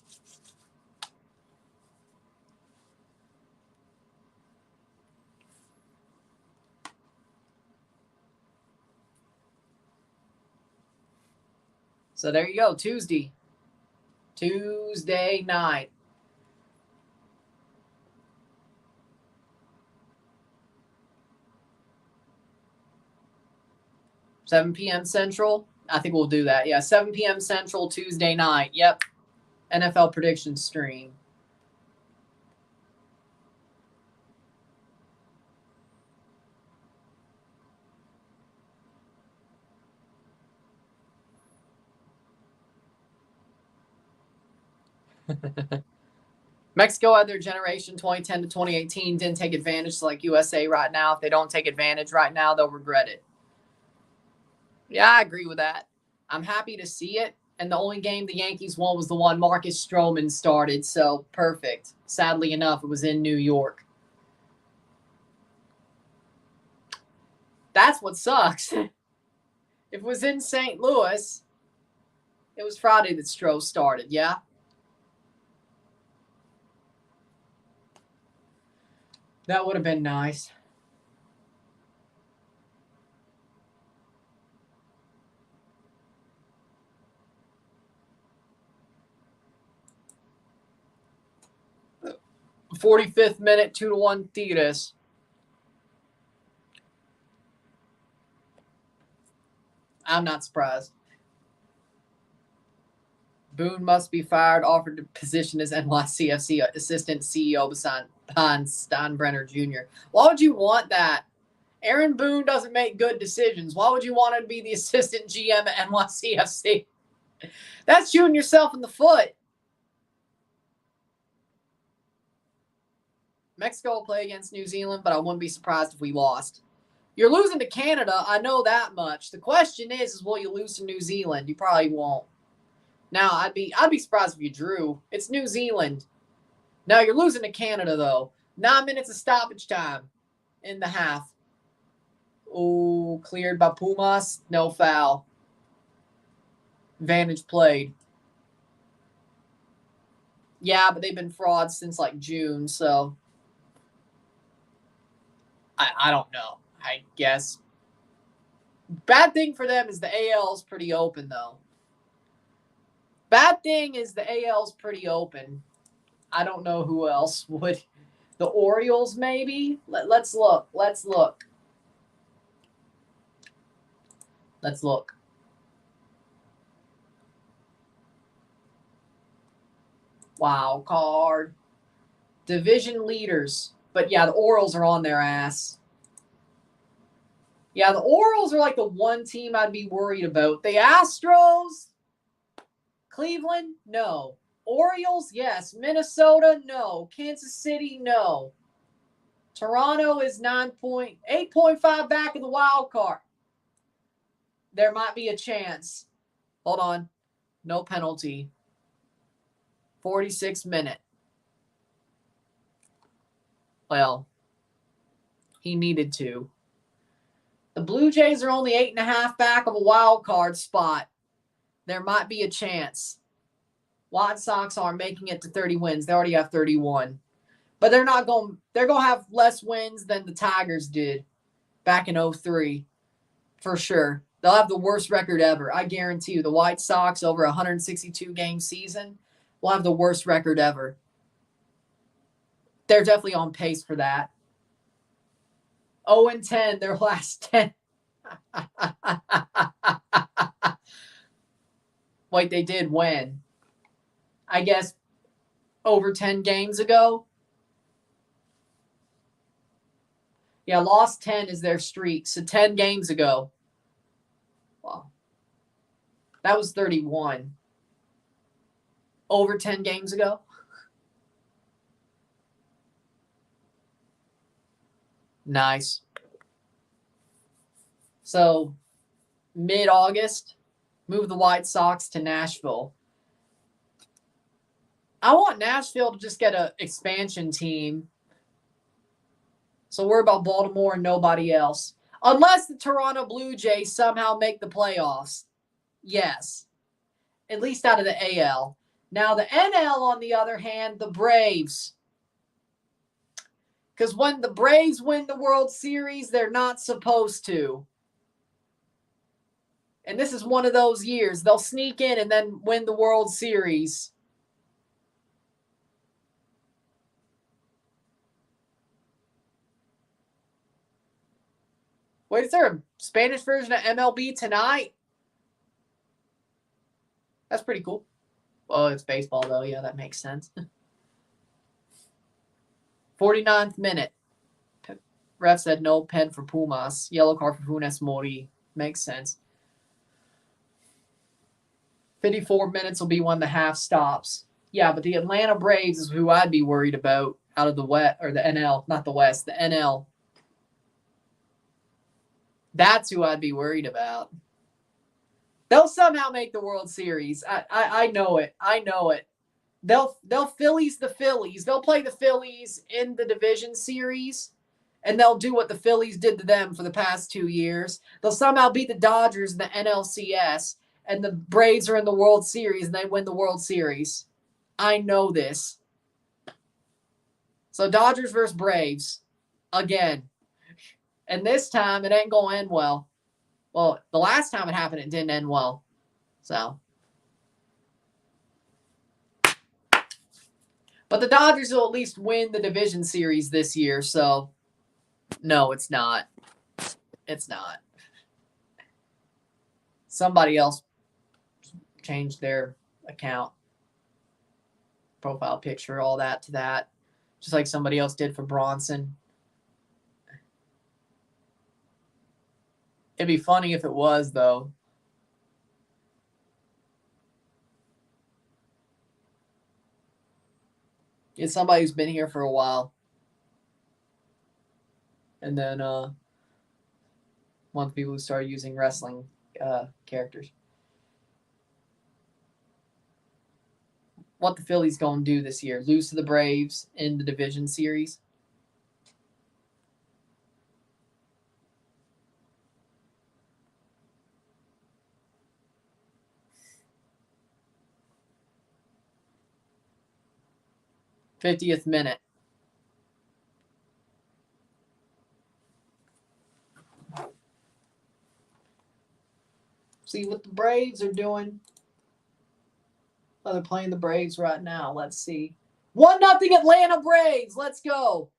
So there you go. Tuesday night. $7 p.m. Central. I think we'll do that. Yeah, 7 p.m. Central, Tuesday night. Yep. NFL prediction stream. Mexico had their generation 2010 to 2018, didn't take advantage like USA right now. If they don't take advantage right now, they'll regret it. Yeah, I agree with that. I'm happy to see it. And the only game the Yankees won was the one Marcus Stroman started. So perfect. Sadly enough, it was in New York. That's what sucks. If it was in St. Louis, it was Friday that Stroh started, yeah? That would have been nice. The 45th minute, 2-1 Tigres. I'm not surprised. Boone must be fired, offered the position as NYCFC assistant CEO behind Steinbrenner Jr. Why would you want that? Aaron Boone doesn't make good decisions. Why would you want him to be the assistant GM at NYCFC? That's shooting yourself in the foot. Mexico will play against New Zealand, but I wouldn't be surprised if we lost. You're losing to Canada. I know that much. The question is will you lose to New Zealand? You probably won't. Now, I'd be surprised if you drew. It's New Zealand. Now, you're losing to Canada, though. 9 minutes of stoppage time in the half. Oh, cleared by Pumas. No foul. Advantage played. Yeah, but they've been frauds since like June, so I don't know. I guess. Bad thing for them is the AL is pretty open, though. Bad thing is the AL is pretty open. I don't know who else would. The Orioles, maybe? Let's look. Let's look. Let's look. Wild card. Division leaders. But yeah, the Orioles are on their ass. Yeah, the Orioles are like the one team I'd be worried about. The Astros, Cleveland, no. Orioles, yes. Minnesota, no. Kansas City, no. Toronto is 8.5 back of the wild card. There might be a chance. Hold on. No penalty. 46 minute. Well, he needed to. The Blue Jays are only 8.5 back of a wild card spot. There might be a chance. White Sox are making it to 30 wins. They already have 31. But they're going to have less wins than the Tigers did back in 2003. For sure. They'll have the worst record ever. I guarantee you. The White Sox over a 162-game season will have the worst record ever. They're definitely on pace for that. 0-10, their last 10. Wait, they did win. I guess over 10 games ago. Yeah, lost 10 is their streak. So 10 games ago. Wow. That was 31. Over 10 games ago. Nice. So, mid-August, move the White Sox to Nashville. I want Nashville to just get an expansion team. So worry about Baltimore and nobody else. Unless the Toronto Blue Jays somehow make the playoffs. Yes. At least out of the AL. Now the NL, on the other hand, the Braves. Because when the Braves win the World Series, they're not supposed to. And this is one of those years. They'll sneak in and then win the World Series. Wait, is there a Spanish version of MLB tonight? That's pretty cool. Well, it's baseball, though. Yeah, that makes sense. 49th minute. Ref said no pen for Pumas. Yellow card for Funes Mori. Makes sense. 54 minutes will be when the half stops. Yeah, but the Atlanta Braves is who I'd be worried about out of the West, or the NL, not the West, the NL. That's who I'd be worried about. They'll somehow make the World Series. I know it. I know it. They'll Phillies the Phillies. They'll play the Phillies in the division series, and they'll do what the Phillies did to them for the past 2 years. They'll somehow beat the Dodgers in the NLCS, and the Braves are in the World Series, and they win the World Series. I know this. So Dodgers versus Braves again. And this time, it ain't going to end well. Well, the last time it happened, it didn't end well. So. But the Dodgers will at least win the division series this year, so no, it's not. It's not. Somebody else changed their account, profile picture, all that to that, just like somebody else did for Bronson. It'd be funny if it was, though. It's somebody who's been here for a while. And then One of the people who started using wrestling characters. What the Phillies going to do this year? Lose to the Braves in the division series? '50th minute. See what the Braves are doing. Oh, they're playing the Braves right now. Let's see. 1-0 Atlanta Braves. Let's go.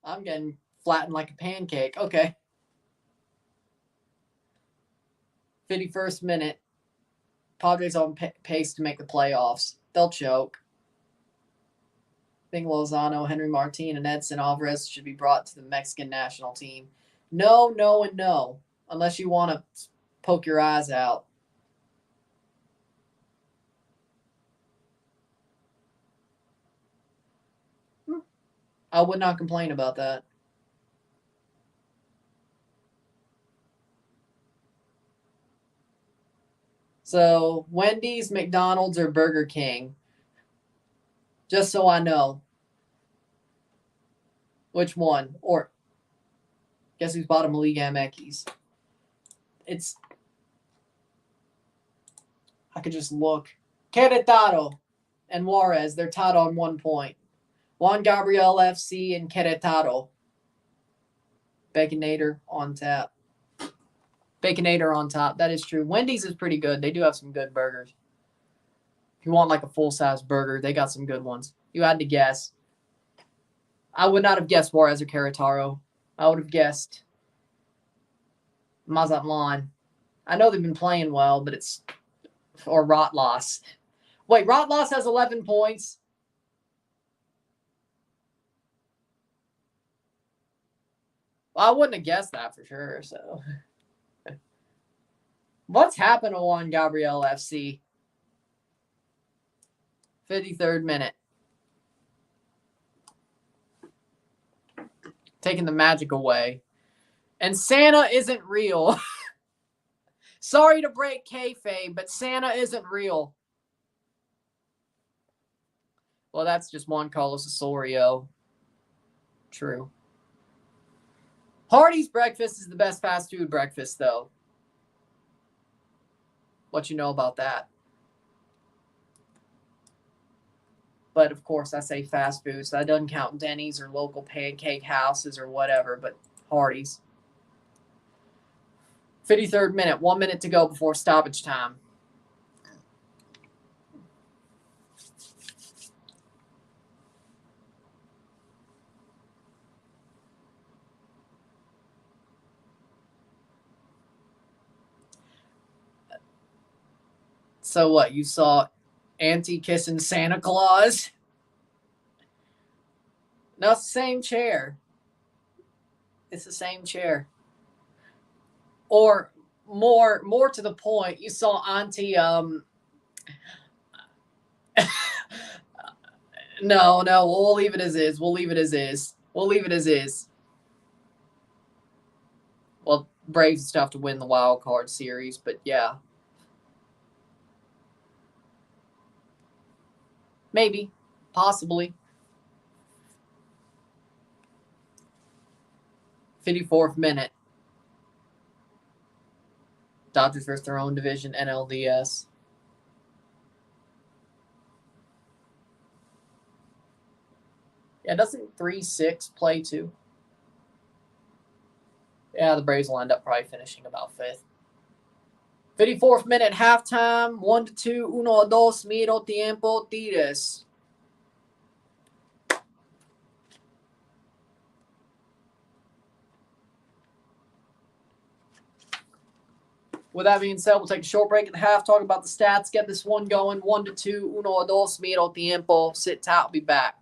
I'm getting flattened like a pancake. Okay. 51st minute. Padres on pace to make the playoffs. They'll choke. I think Lozano, Henry Martin, and Edson Alvarez should be brought to the Mexican national team. No, no, and no. Unless you want to poke your eyes out. I would not complain about that. So, Wendy's, McDonald's, or Burger King? Just so I know. Which one? Or, guess who's bottom of Liga MX? It's, I could just look. Querétaro and Juarez, they're tied on 1 point. Juan Gabriel FC and Querétaro. Baconator on tap. Baconator on top. That is true. Wendy's is pretty good. They do have some good burgers. If you want like a full-size burger, they got some good ones. You had to guess. I would not have guessed Juarez or Querétaro. I would have guessed Mazatlan. I know they've been playing well, but it's... Or Rotlos. Wait, Rotlos has 11 points. Well, I wouldn't have guessed that for sure, so... What's happened to Juan Gabriel FC? 53rd minute. Taking the magic away. And Santa isn't real. Sorry to break kayfabe, but Santa isn't real. Well, that's just Juan Carlos Osorio. True. Hardee's breakfast is the best fast food breakfast, though. What you know about that? But, of course, I say fast food, so that doesn't count Denny's or local pancake houses or whatever, but Hardee's. 53rd minute, 1 minute to go before stoppage time. So what, you saw Auntie kissing Santa Claus? No, it's the same chair. It's the same chair. Or more to the point, you saw Auntie No, we'll leave it as is. We'll leave it as is. Well, Braves still have to win the wild card series, but yeah. Maybe. Possibly. 54th minute. Dodgers versus their own division, NLDS. Yeah, doesn't 3-6 play too? Yeah, the Braves will end up probably finishing about 5th. 54th minute, halftime. 1-2, 1-2, miro tiempo, Tigres. With that being said, we'll take a short break at the half, talk about the stats, get this one going. 1-2, 1-2, miro tiempo. Sit tight, I'll be back.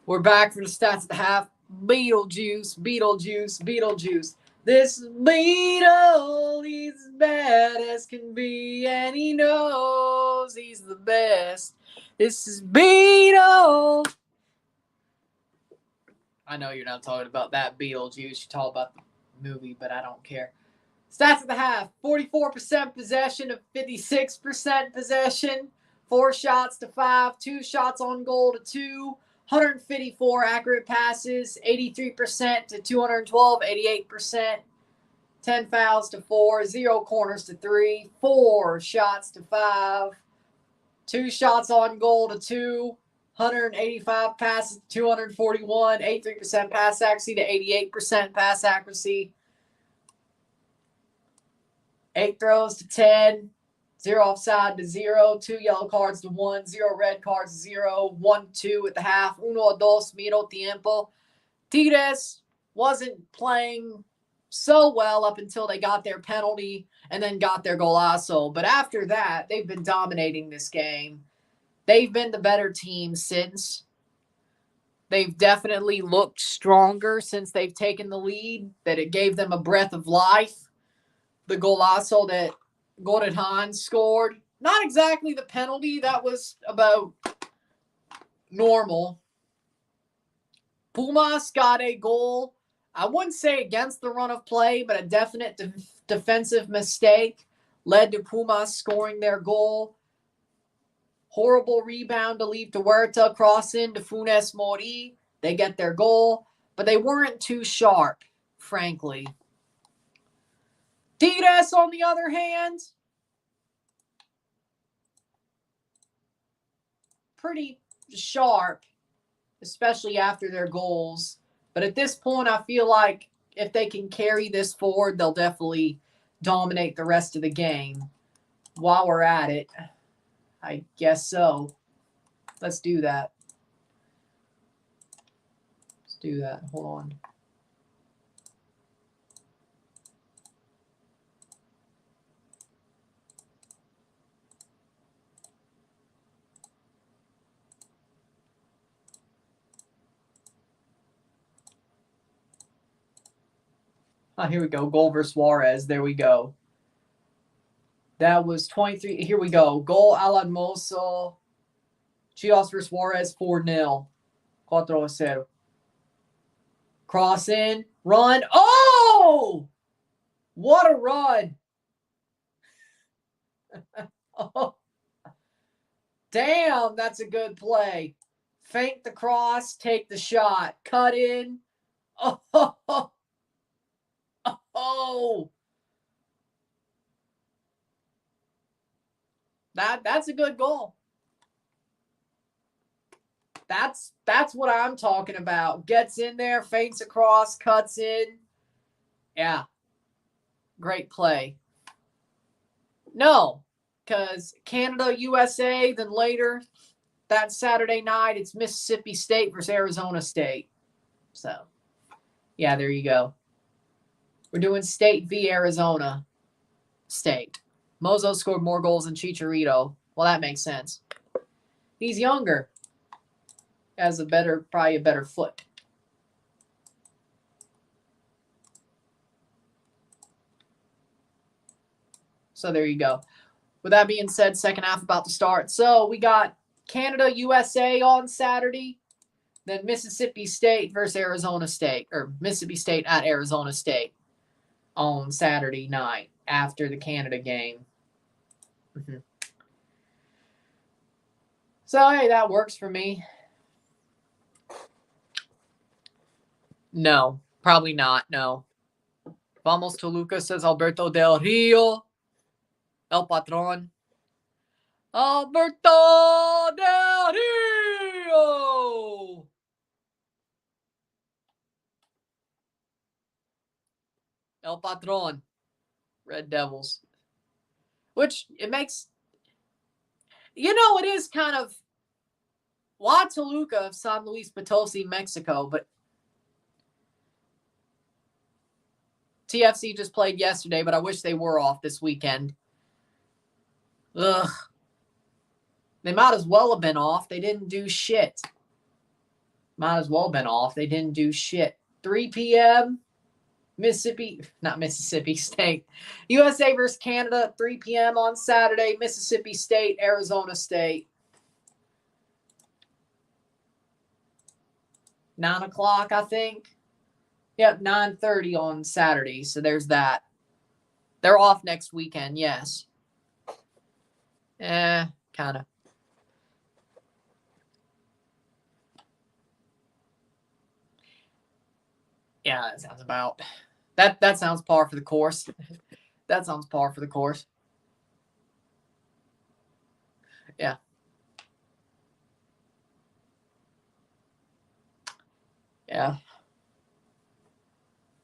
We're back for the stats at the half. Beetlejuice, Beetlejuice, Beetlejuice. This Beetle, he's as bad as can be, and he knows he's the best. This is Beetle. I know you're not talking about that Beetlejuice. You're talking about the movie, but I don't care. Stats at the half. 44% possession of 56% possession. 4 shots to 5. 2 shots on goal to 2. 154 accurate passes. 83% to 212. 88%. 10 fouls to 4. 0 corners to 3. 4 shots to 5. 2 shots on goal to 2. 185 passes to 241. 83% pass accuracy to 88% pass accuracy. 8 throws to 10, 0 offside to 0, 2 yellow cards to 1, 0 red cards to 0, 1-2 at the half, 1-2 medio tiempo. Tigres wasn't playing so well up until they got their penalty and then got their golazo. But after that, they've been dominating this game. They've been the better team since. They've definitely looked stronger since they've taken the lead, that it gave them a breath of life. The golazo that Gordon scored. Not exactly the penalty. That was about normal. Pumas got a goal. I wouldn't say against the run of play, but a definite defensive mistake led to Pumas scoring their goal. Horrible rebound to leave to Huerta, cross in to Funes Mori. They get their goal, but they weren't too sharp, frankly. Tigres, on the other hand, pretty sharp, especially after their goals. But at this point, I feel like if they can carry this forward, they'll definitely dominate the rest of the game. While we're at it, I guess so. Let's do that. Let's do that. Hold on. Here we go. Goal versus Juarez. There we go. That was 23. Here we go. Goal Alan Moso. Chivas versus Juarez 4-0. 4-0. Cross in. Run. Oh! What a run. Oh. Damn, that's a good play. Feint the cross. Take the shot. Cut in. Oh. Oh, that's a good goal. That's what I'm talking about. Gets in there, feints across, cuts in. Yeah, great play. No, because Canada, USA, then later that Saturday night, it's Mississippi State versus Arizona State. So, yeah, there you go. We're doing State v. Arizona State. Mozo scored more goals than Chicharito. Well, that makes sense. He's younger. Has probably a better foot. So there you go. With that being said, second half about to start. So we got Canada, USA on Saturday. Then Mississippi State versus Arizona State. Or Mississippi State at Arizona State on Saturday night after the Canada game. Mm-hmm. So, hey, that works for me. No, probably not, no. Vamos Toluca, says Alberto Del Rio. El Patron. Alberto Del Rio! El Patron. Red Devils. Which, it makes... You know, it is kind of Watchalong of San Luis Potosi, Mexico, but TFC just played yesterday, but I wish they were off this weekend. Ugh. They might as well have been off. They didn't do shit. Might as well been off. They didn't do shit. 3 p.m. Not Mississippi State. USA versus Canada, 3 p.m. on Saturday. Mississippi State, Arizona State. 9 o'clock, I think. Yep, 9:30 on Saturday. So there's that. They're off next weekend, yes. Kind of. Yeah, that sounds about that sounds par for the course. That sounds par for the course. Yeah. Yeah.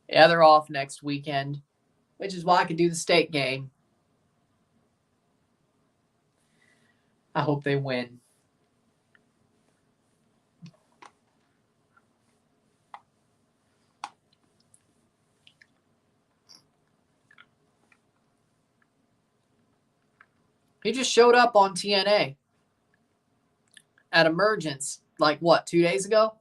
Yeah, they're off next weekend, which is why I could do the state game. I hope they win. He just showed up on TNA at Emergence, like what, 2 days ago?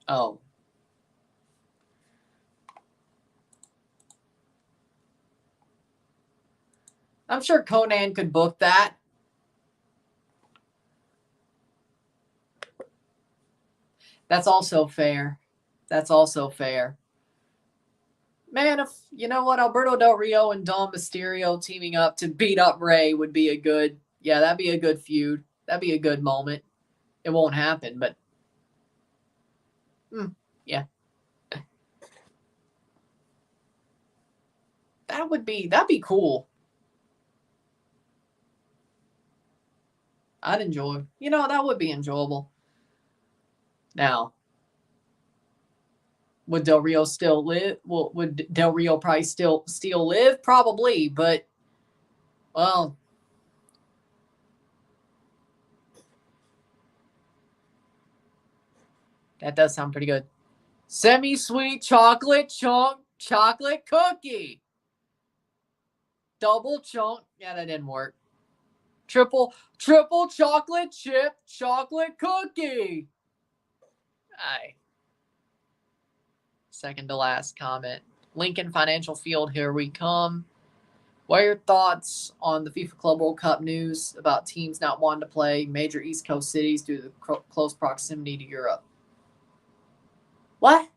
Oh. I'm sure Conan could book that. That's also fair. That's also fair. Man, if you know what, Alberto Del Rio and Dom Mysterio teaming up to beat up Ray would be a good, yeah, that'd be a good feud. That'd be a good moment. It won't happen, but yeah. That'd be cool. I'd enjoy. You know, that would be enjoyable. Now, would Del Rio still live? Well, would Del Rio probably still live? Probably, but well, that does sound pretty good. Semi-sweet chocolate chunk chocolate cookie. Double chunk. Yeah, that didn't work. Triple chocolate chip chocolate cookie. Aye. Second to last comment. Lincoln Financial Field, here we come. What are your thoughts on the FIFA Club World Cup news about teams not wanting to play major East Coast cities due to the close proximity to Europe? What?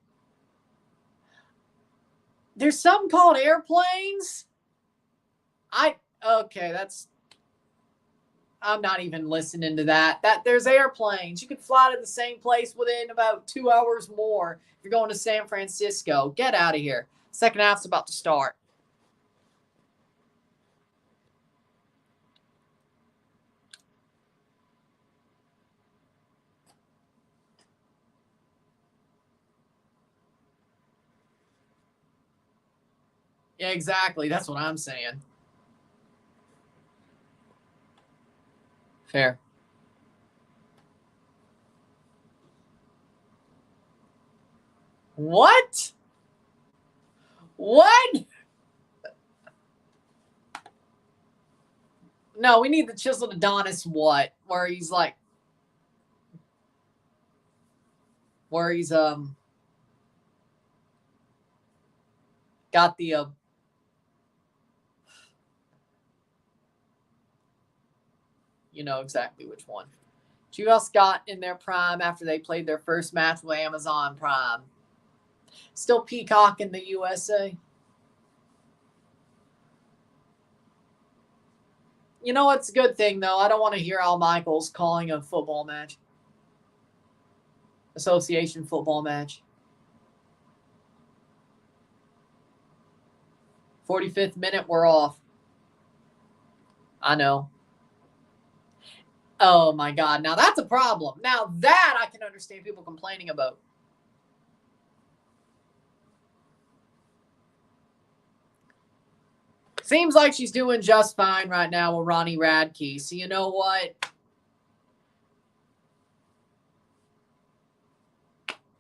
There's something called airplanes? Okay, I'm not even listening to that. There's airplanes. You could fly to the same place within about 2 hours more if you're going to San Francisco. Get out of here. Second half's about to start. Yeah, exactly. That's what I'm saying. Fair. What? What? No, we need the Chisel Adonis what? Where he's got the you know exactly which one. Who else got in their prime after they played their first match with Amazon Prime? Still Peacock in the USA. You know what's a good thing though? I don't want to hear Al Michaels calling a football match. Association football match. 45th minute, we're off. I know. Oh my God. Now that's a problem. Now that I can understand people complaining about. Seems like she's doing just fine right now with Ronnie Radke. So you know what?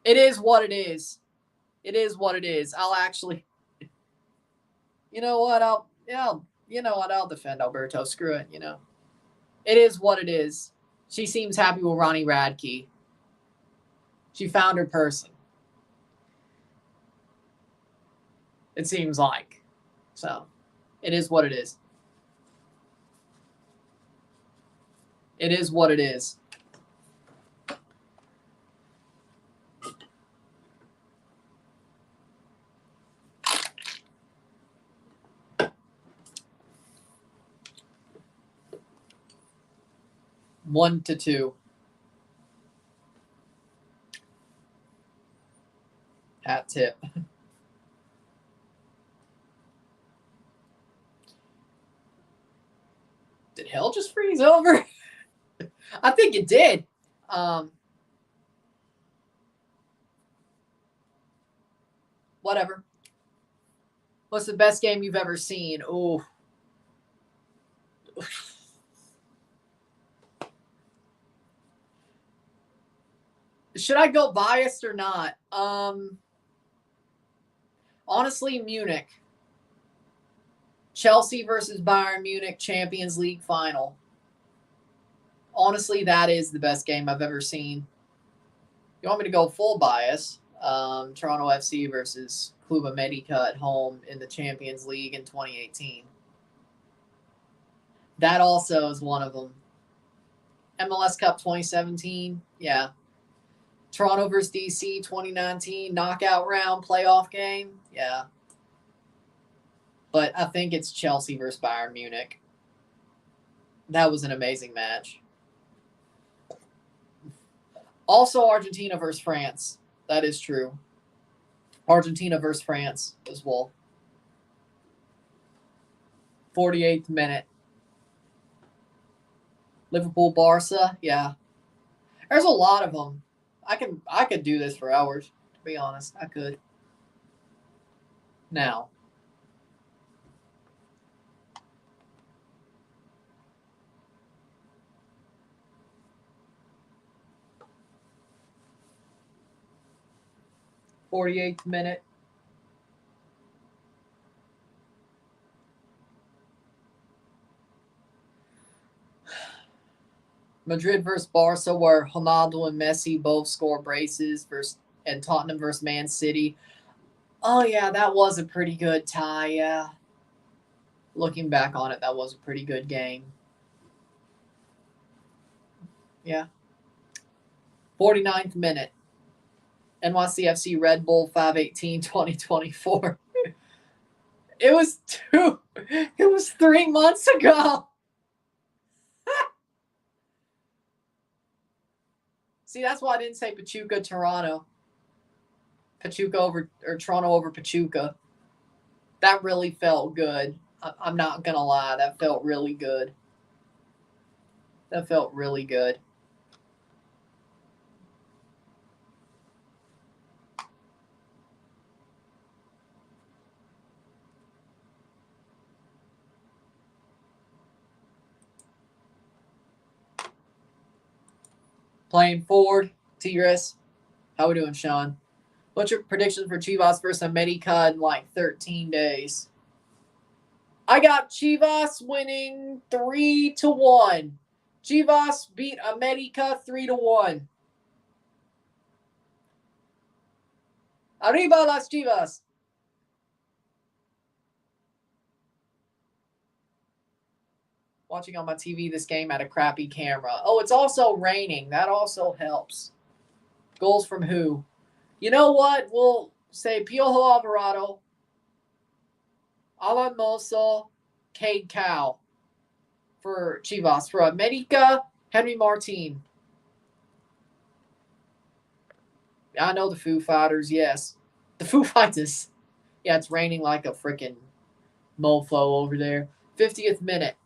It is what it is. It is what it is. I'll actually. You know what? I'll defend Alberto. Screw it. You know. It is what it is. She seems happy with Ronnie Radke. She found her person. It seems like. So, it is what it is. It is what it is. One to two. Hat tip. Did hell just freeze over? I think it did. Whatever. What's the best game you've ever seen? Oh. Should I go biased or not? Honestly, Munich. Chelsea versus Bayern Munich Champions League final. Honestly, that is the best game I've ever seen. You want me to go full bias? Toronto FC versus Club America at home in the Champions League in 2018. That also is one of them. MLS Cup 2017, yeah. Toronto versus DC 2019 knockout round playoff game, yeah. But I think it's Chelsea versus Bayern Munich. That was an amazing match. Also, Argentina versus France. That is true. Argentina versus France as well. 48th minute. Liverpool, Barca. Yeah. There's a lot of them. I could do this for hours, to be honest. I could. Now. '48th minute. Madrid versus Barca, where Ronaldo and Messi both score braces, and Tottenham versus Man City. Oh, yeah, that was a pretty good tie, yeah. Looking back on it, that was a pretty good game. Yeah. 49th minute. NYCFC Red Bull 5/18/2024. It was 3 months ago. See, that's why I didn't say Pachuca, Toronto. Toronto over Pachuca. That really felt good. I'm not going to lie. That felt really good. That felt really good. Playing forward, Tigres. How we doing, Sean? What's your prediction for Chivas versus America in like 13 days? I got Chivas winning 3-1. Chivas beat America 3-1. Arriba las Chivas. Watching on my TV this game at a crappy camera. Oh, it's also raining. That also helps. Goals from who? You know what? We'll say Piojo Alvarado, Alan Moso, Cade Cow for Chivas. For America, Henry Martin. I know the Foo Fighters, yes. The Foo Fighters. Yeah, it's raining like a freaking mofo over there. 50th minute.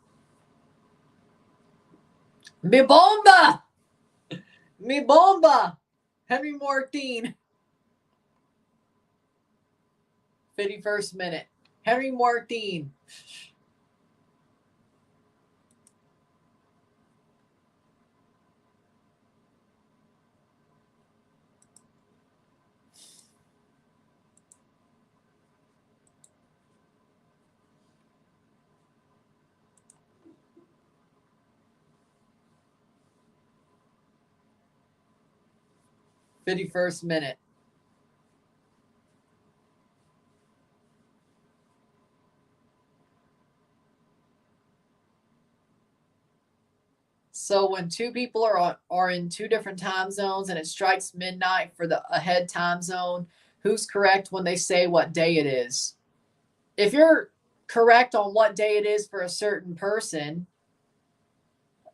Mi bomba! Mi bomba! Henry Martin. 51st minute. Henry Martin. 51st minute. So when two people are in two different time zones and it strikes midnight for the ahead time zone, who's correct when they say what day it is? If you're correct on what day it is for a certain person,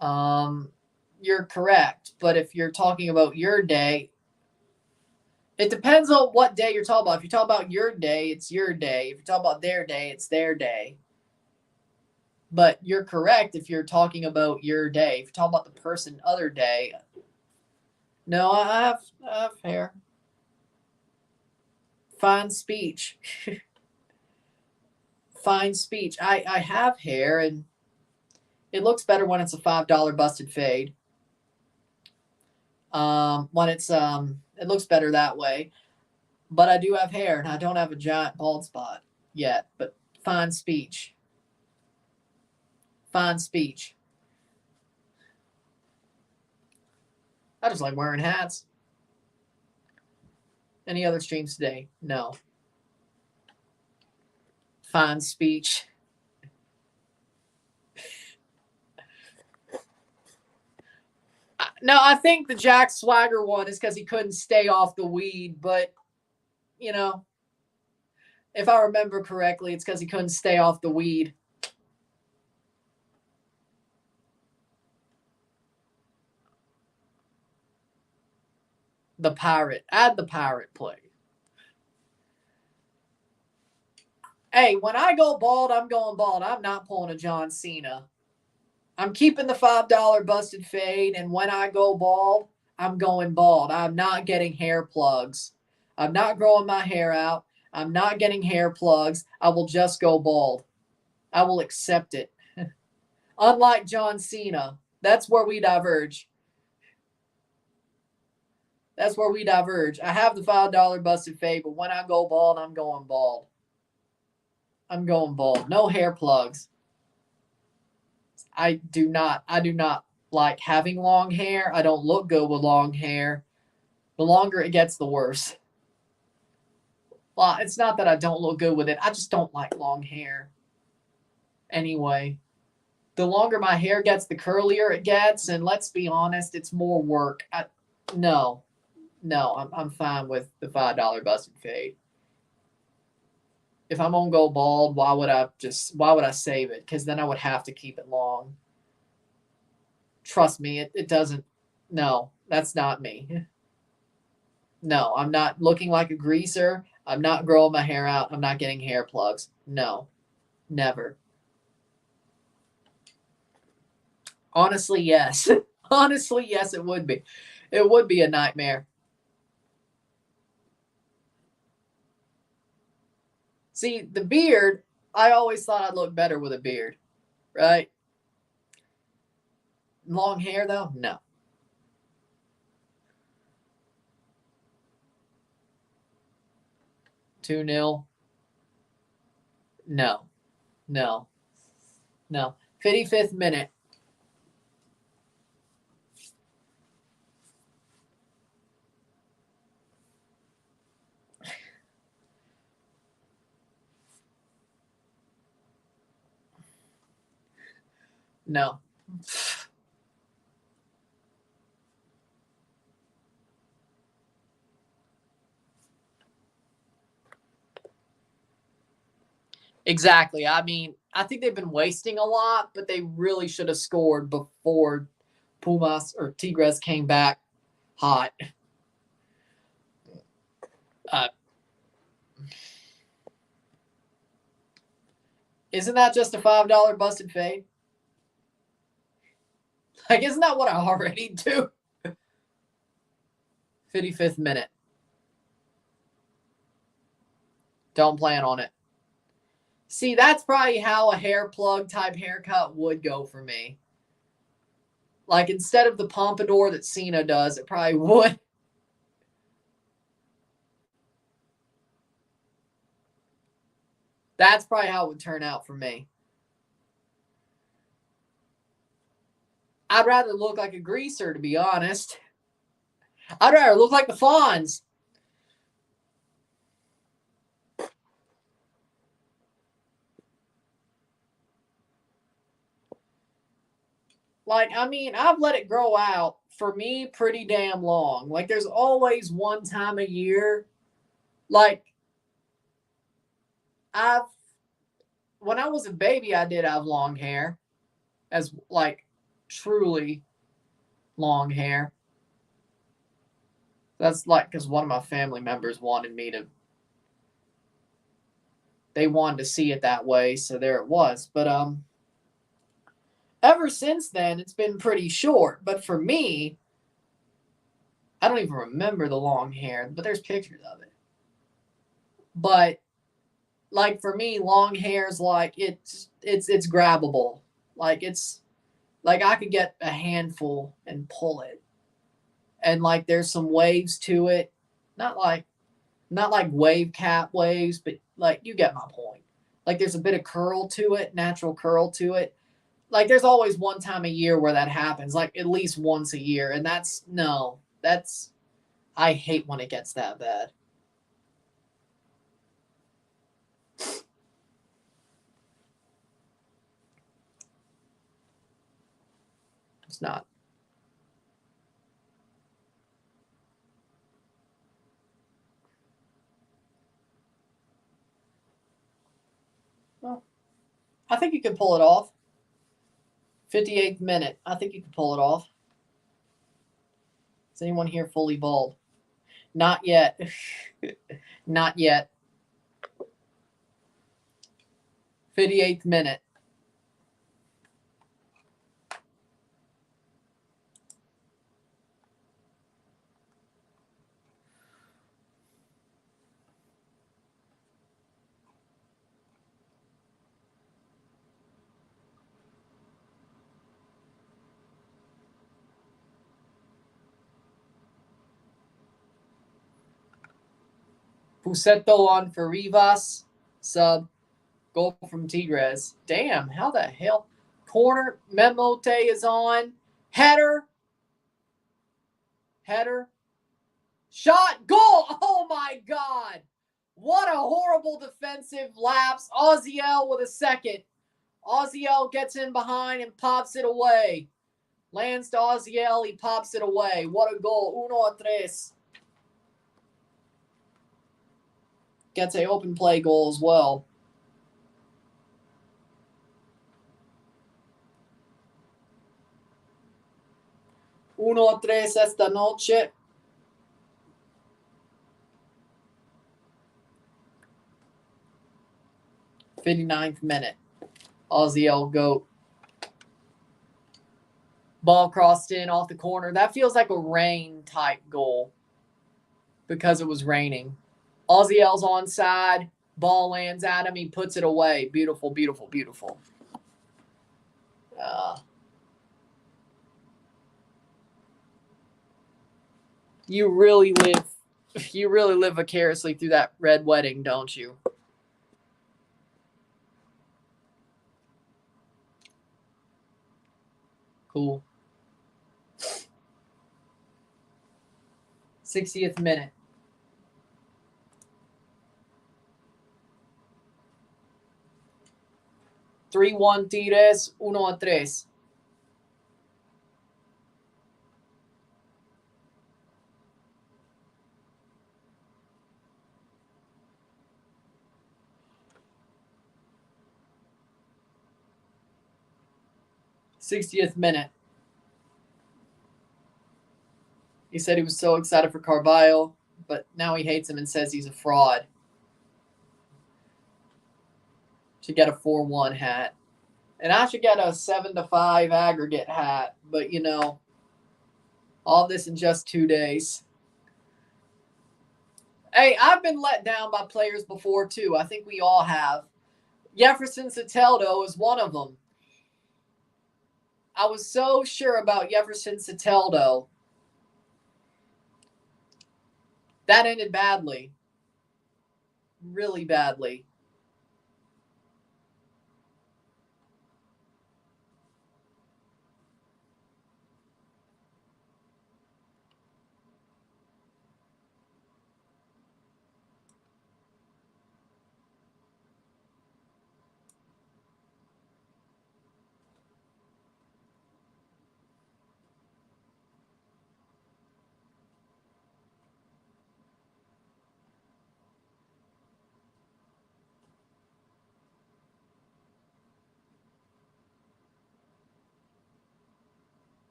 you're correct. But if you're talking about your day, it depends on what day you're talking about. If you're talking about your day, it's your day. If you're talking about their day, it's their day. But you're correct if you're talking about your day. If you're talking about the person other day, no, I have hair. Fine speech. Fine speech. I have hair, and it looks better when it's a $5 busted fade. When it's it looks better that way. But I do have hair, and I don't have a giant bald spot yet. But fine speech. Fine speech. I just like wearing hats. Any other streams today? No. Fine speech. No, I think the Jack Swagger one is because he couldn't stay off the weed. But, you know, if I remember correctly, it's because he couldn't stay off the weed. The pirate. Add the pirate play. Hey, when I go bald, I'm going bald. I'm not pulling a John Cena. I'm keeping the $5 busted fade, and when I go bald, I'm going bald. I'm not getting hair plugs. I'm not growing my hair out. I'm not getting hair plugs. I will just go bald. I will accept it. Unlike John Cena, that's where we diverge. That's where we diverge. I have the $5 busted fade, but when I go bald, I'm going bald. I'm going bald. No hair plugs. I do not like having long hair. I don't look good with long hair. The longer it gets, the worse. Well, it's not that I don't look good with it. I just don't like long hair. Anyway, the longer my hair gets, the curlier it gets. And let's be honest, it's more work. No, I'm fine with the $5 busted fade. If I'm gonna go bald, why would I save it? Because then I would have to keep it long. Trust me, it doesn't. No, that's not me. No, I'm not looking like a greaser. I'm not growing my hair out. I'm not getting hair plugs. No, never. Honestly, yes. Honestly, yes, it would be. It would be a nightmare. See, the beard, I always thought I'd look better with a beard, right? Long hair, though? No. Two 0. No. 55th minute. No. Exactly. I mean, I think they've been wasting a lot, but they really should have scored before Pumas or Tigres came back hot. Isn't that just a $5 busted fade? Like, isn't that what I already do? 55th minute. Don't plan on it. See, that's probably how a hair plug type haircut would go for me. Like, instead of the pompadour that Cena does, it probably would. That's probably how it would turn out for me. I'd rather look like a greaser, to be honest. I'd rather look like the Fonz. Like, I mean, I've let it grow out, for me, pretty damn long. Like, there's always one time a year. Like, when I was a baby, I did have long hair. As, like, truly long hair. That's like, because one of my family members wanted me to, they wanted to see it that way, so there it was. But, ever since then, it's been pretty short. But for me, I don't even remember the long hair, but there's pictures of it. But like for me, long hair is like it's grabbable. Like it's like I could get a handful and pull it. And like there's some waves to it. Not like wave cap waves, but like you get my point. Like there's a bit of curl to it, natural curl to it. Like there's always one time a year where that happens, like at least once a year. And that's I hate when it gets that bad. It's not. Well, I think you can pull it off. 58th minute. I think you can pull it off. Is anyone here fully bald? Not yet. Not yet. 58th minute. Pusetto on for Rivas. Sub. Goal from Tigres. Damn, how the hell? Corner. Memote is on. Header. Header. Shot. Goal. Oh my God. What a horrible defensive lapse. Oziel with a second. Oziel gets in behind and pops it away. Lands to Oziel. He pops it away. What a goal. 1-3. Gets a open play goal as well. Uno a tres esta noche. '59th minute. Oziel goat. Ball crossed in off the corner. That feels like a rain type goal because it was raining. Oziel's onside. Ball lands at him. He puts it away. Beautiful, beautiful, beautiful. You really live vicariously through that red wedding, don't you? Cool. 60th minute. Three-one Tigres, 1-3. '60th minute. He said he was so excited for Carvalho, but now he hates him and says he's a fraud. Should get a 4-1 hat. And I should get a 7-5 aggregate hat. But, you know, all this in just 2 days. Hey, I've been let down by players before, too. I think we all have. Jefferson Soteldo is one of them. I was so sure about Jefferson Soteldo. That ended badly. Really badly.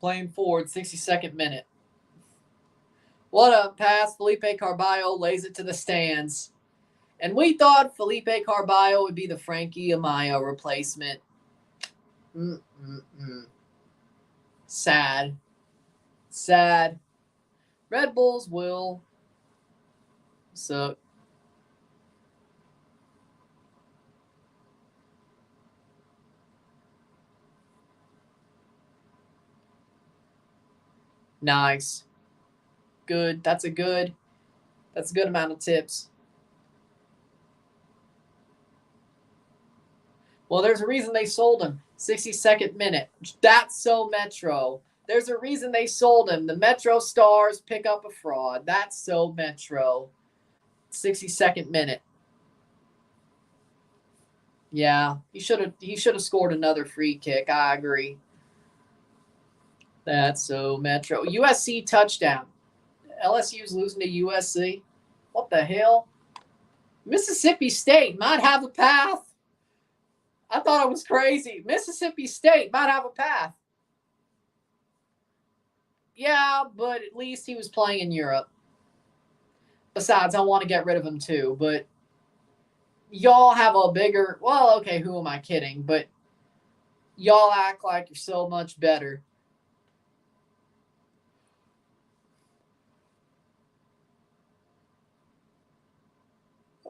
Playing forward, 62nd minute. What a pass. Felipe Carballo lays it to the stands. And we thought Felipe Carballo would be the Frankie Amaya replacement. Sad. Sad. Red Bulls will suck. Nice. Good. That's a good amount of tips. Well, there's a reason they sold him. 62nd minute. That's so Metro. There's a reason they sold him. The Metro Stars pick up a fraud. That's so Metro. 62nd minute. Yeah, he should have scored another free kick. I agree. That's so Metro. USC touchdown. LSU's losing to USC. What the hell? Mississippi State might have a path. I thought it was crazy. Mississippi State might have a path. Yeah, but at least he was playing in Europe. Besides, I want to get rid of him too, but y'all have a bigger... Well, okay, who am I kidding? But y'all act like you're so much better.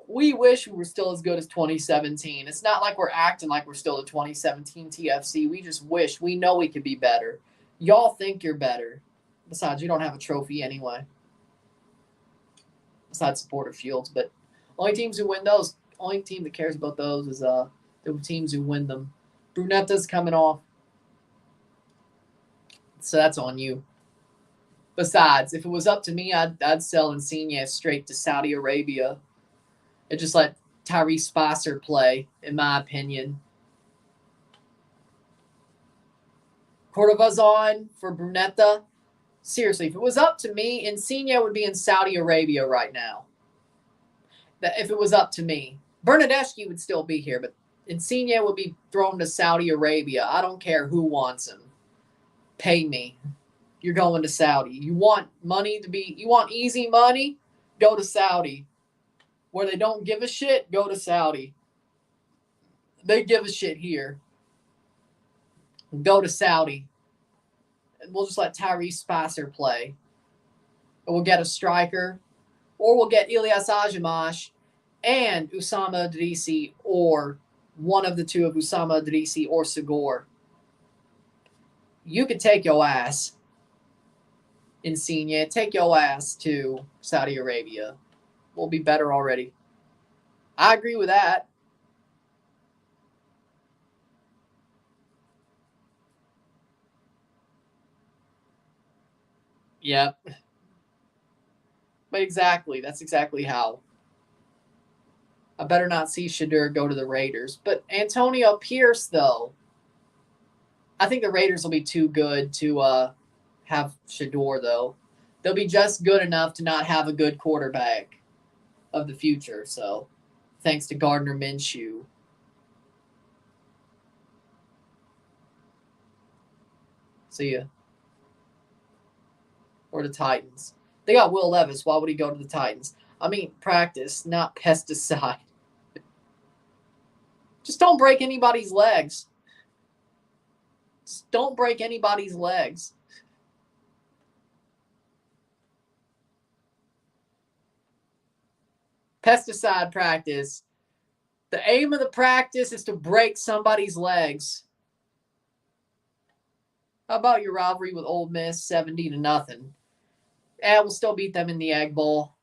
We wish we were still as good as 2017. It's not like we're acting like we're still the 2017 TFC. We just wish. We know we could be better. Y'all think you're better. Besides, you don't have a trophy anyway. Besides supporter fields. But only teams who win those, only team that cares about those is the teams who win them. Brunetta's coming off. So that's on you. Besides, if it was up to me, I'd sell Insigne straight to Saudi Arabia. And just let Tyrese Spicer play, in my opinion. Cordova's on for Brunetta. Seriously, if it was up to me, Insigne would be in Saudi Arabia right now. If it was up to me. Bernadeschi would still be here, but Insigne would be thrown to Saudi Arabia. I don't care who wants him. Pay me. You're going to Saudi. You want money to be... You want easy money? Go to Saudi. Where they don't give a shit, go to Saudi. They give a shit here. Go to Saudi. And we'll just let Tyrese Spicer play. Or we'll get a striker. Or we'll get Ilyas Ajamash and Usama Idrisi, or one of the two of Usama Idrisi or Segor. You could take your ass, Insigne. Take your ass to Saudi Arabia. We'll be better already. I agree with that. Yep. But exactly. That's exactly how. I better not see Shadur go to the Raiders. But Antonio Pierce, though. I think the Raiders will be too good to have Shadur, though. They'll be just good enough to not have a good quarterback of the future. So, thanks to Gardner Minshew. See ya. Or the Titans. They got Will Levis. Why would he go to the Titans? I mean, practice, not pesticide. Just don't break anybody's legs. Just don't break anybody's legs. Pesticide practice. The aim of the practice is to break somebody's legs. How about your rivalry with Ole Miss, 70-0? We'll still beat them in the Egg Bowl.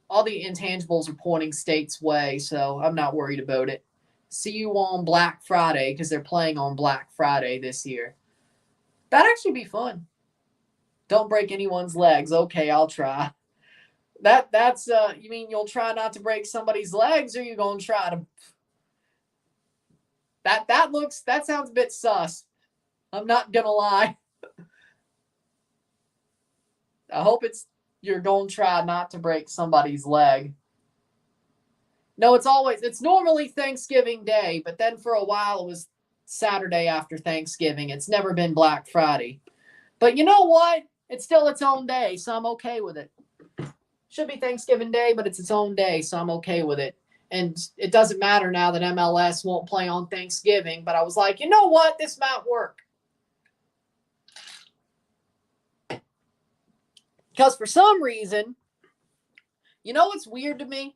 All the intangibles are pointing State's way, so I'm not worried about it. See you on Black Friday, because they're playing on Black Friday this year. That'd actually be fun. Don't break anyone's legs. Okay, I'll try. That's you mean you'll try not to break somebody's legs, or you gonna try to... That sounds a bit sus. I'm not gonna lie. I hope you're gonna try not to break somebody's leg. No, it's normally Thanksgiving Day, but then for a while it was Saturday after Thanksgiving. It's never been Black Friday. But you know what? It's still its own day, so I'm okay with it. Should be Thanksgiving Day, but it's its own day, so I'm okay with it. And it doesn't matter now that MLS won't play on Thanksgiving, but I was like, you know what? This might work. Because for some reason, you know what's weird to me?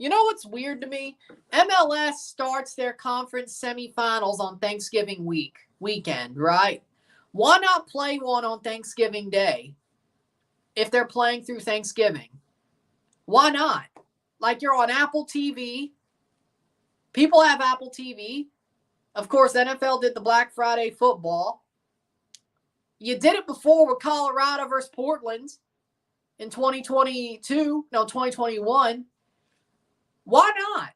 MLS starts their conference semifinals on Thanksgiving weekend, right? Why not play one on Thanksgiving Day if they're playing through Thanksgiving? Why not? Like, you're on Apple TV. People have Apple TV. Of course, NFL did the Black Friday football. You did it before with Colorado versus Portland in 2021. Why not?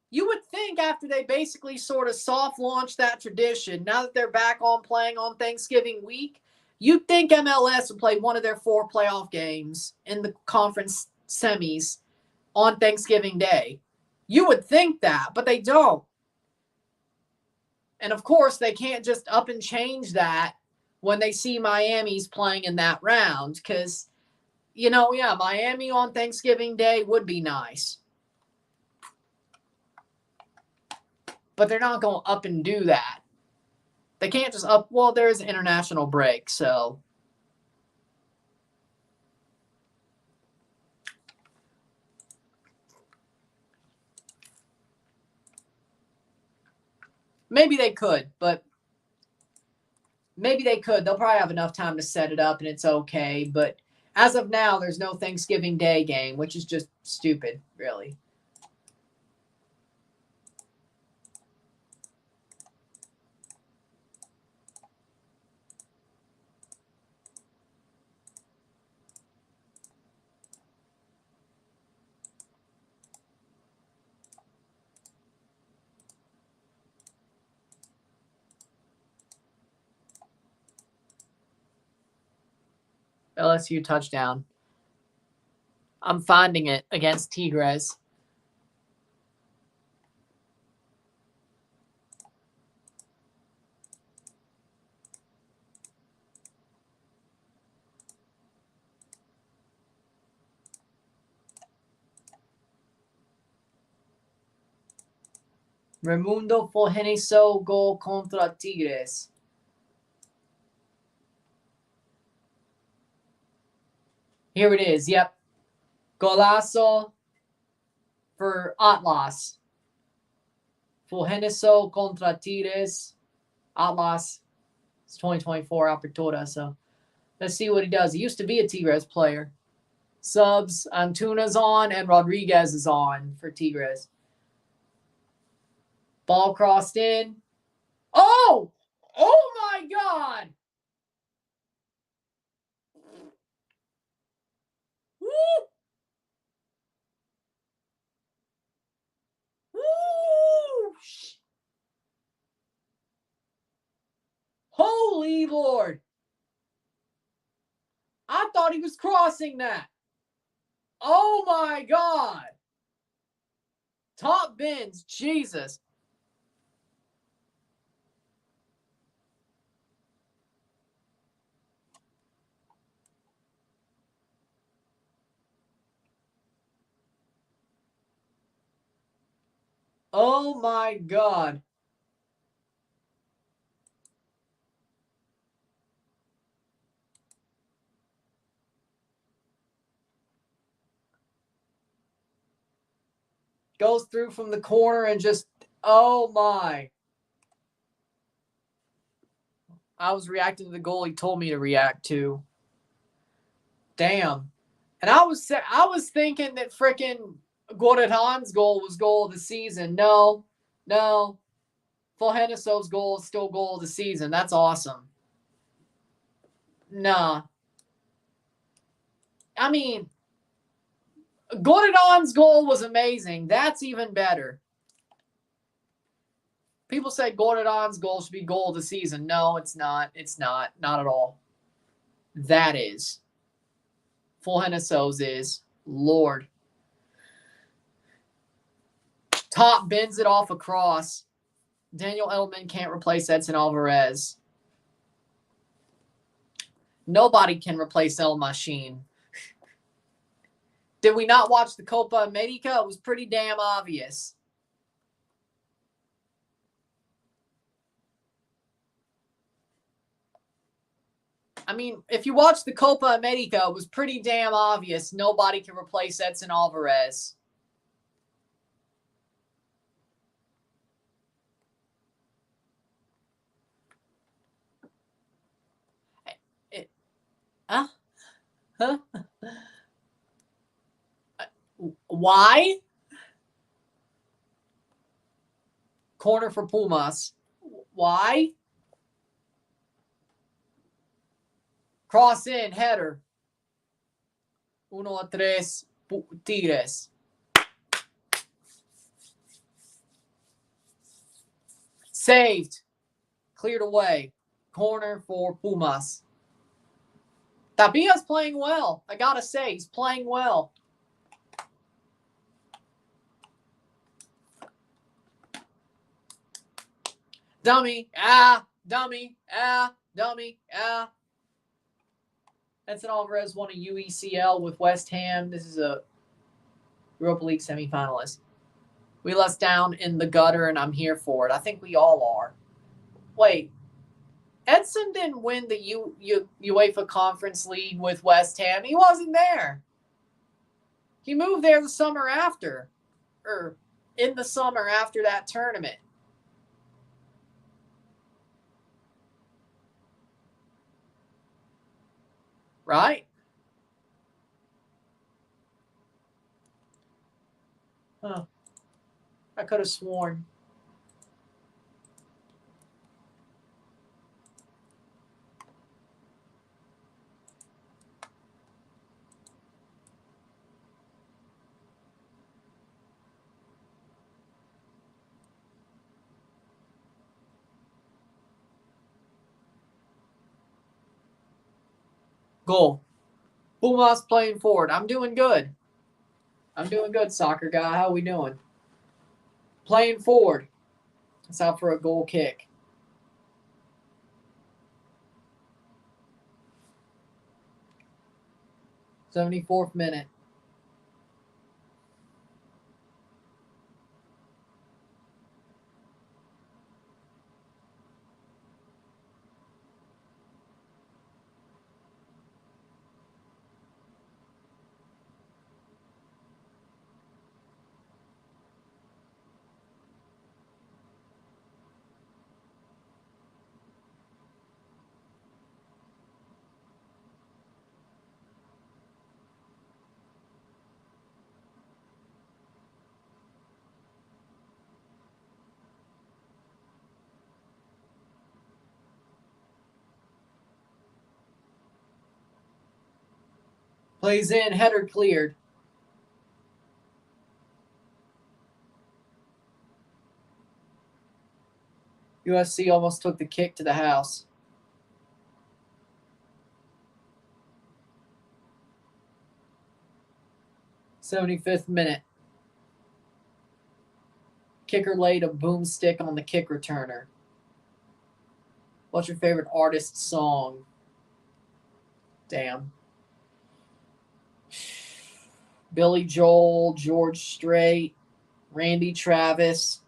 You would think after they basically sort of soft launched that tradition, now that they're back on playing on Thanksgiving week, you'd think MLS would play one of their 4 playoff games in the conference semis on Thanksgiving Day. You would think that, but they don't. And of course, they can't just up and change that when they see Miami's playing in that round because, Miami on Thanksgiving Day would be nice. But they're not going to up and do that. They can't just up. Well, there's an international break, so. Maybe they could, but maybe they could. They'll probably have enough time to set it up and it's okay. But as of now, there's no Thanksgiving Day game, which is just stupid, really. LSU touchdown. I'm finding it against Tigres. Raimundo Fulgencio goal contra Tigres. Here it is. Yep. Golazo for Atlas. Fulgencio contra Tigres. Atlas. It's 2024 Apertura, so let's see what he does. He used to be a Tigres player. Subs, Antuna's on, and Rodriguez is on for Tigres. Ball crossed in. Oh! Oh my God! Woo! Woo! Holy Lord! I thought he was crossing that. Oh my God! Top bins, Jesus. Oh my God. Goes through from the corner and just, oh my. I was reacting to the goal he told me to react to. Damn. And I was thinking that freaking Guadalajara's goal was goal of the season. No. Fulgenacio's goal is still goal of the season. That's awesome. Nah. I mean, Guadalajara's goal was amazing. That's even better. People say Guadalajara's goal should be goal of the season. No, it's not. It's not. Not at all. That is. Fulgenacio's is. Lord. Top bends it off across. Daniel Edelman can't replace Edson Alvarez. Nobody can replace El Machine. Did we not watch the Copa America? It was pretty damn obvious. I mean, if you watch the Copa America, it was pretty damn obvious nobody can replace Edson Alvarez. Huh? Why? Corner for Pumas. Why? Cross in, header. 1-3, Tigres. Saved. Cleared away. Corner for Pumas. Tapia's playing well. I gotta say, he's playing well. Dummy. Dummy. Dummy. Edson Alvarez won a UECL with West Ham. This is a Europa League semifinalist. We let us down in the gutter, and I'm here for it. I think we all are. Wait. Edson didn't win the UEFA Conference League with West Ham. He wasn't there. He moved there the summer after. Or in the summer after that tournament. Right? Huh. I could have sworn. Goal. Pumas playing forward. I'm doing good. I'm doing good, soccer guy. How we doing? Playing forward. It's out for a goal kick. '74th minute. Plays in, header cleared. USC almost took the kick to the house. '75th minute. Kicker laid a boomstick on the kick returner. What's your favorite artist's song? Damn. Billy Joel, George Strait, Randy Travis.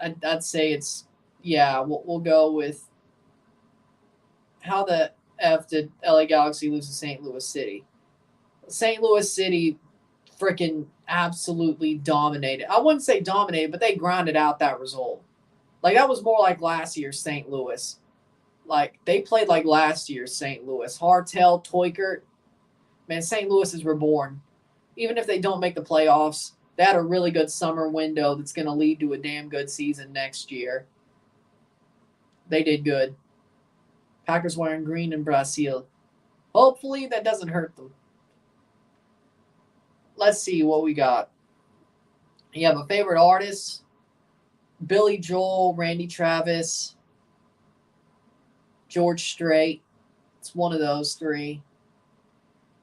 I'd say it's, yeah, we'll go with how the F did LA Galaxy lose to St. Louis City? St. Louis City freaking absolutely dominated. I wouldn't say dominated, but they grinded out that result. Like, that was more like last year's St. Louis. Like, they played like last year's St. Louis. Hartel, Toykert. Man, St. Louis is reborn. Even if they don't make the playoffs, they had a really good summer window that's going to lead to a damn good season next year. They did good. Packers wearing green in Brazil. Hopefully that doesn't hurt them. Let's see what we got. You have a favorite artist? Billy Joel, Randy Travis, George Strait. It's one of those three.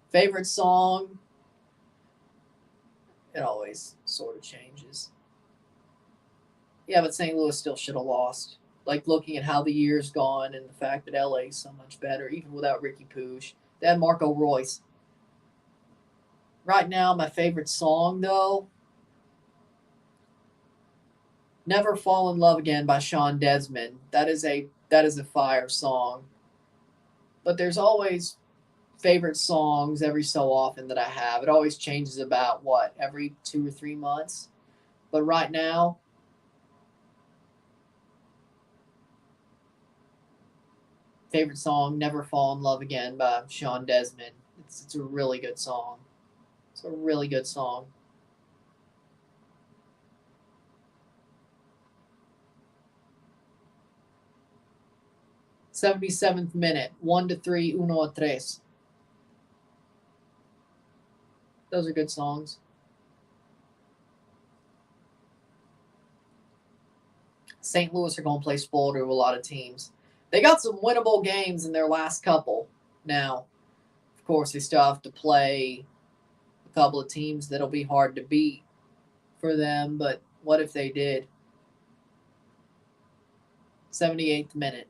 Favorite song? It always sort of changes. Yeah, but St. Louis still should have lost. like looking at how the year's gone and the fact that LA is so much better, even without Ricky Pooch. They had Marco Royce. Right now, my favorite song though, "Never Fall in Love Again" by Sean Desmond. That is a fire song. But there's always favorite songs every so often that I have. It always changes about every 2 or 3 months. But right now, favorite song, "Never Fall in Love Again" by Sean Desmond. It's a really good song. It's a really good song. 77th minute, 1-3, 1-3. Those are good songs. St. Louis are going to play spoiler to a lot of teams. They got some winnable games in their last couple. Now, of course, they still have to play a couple of teams that'll be hard to beat for them, but what if they did? 78th minute.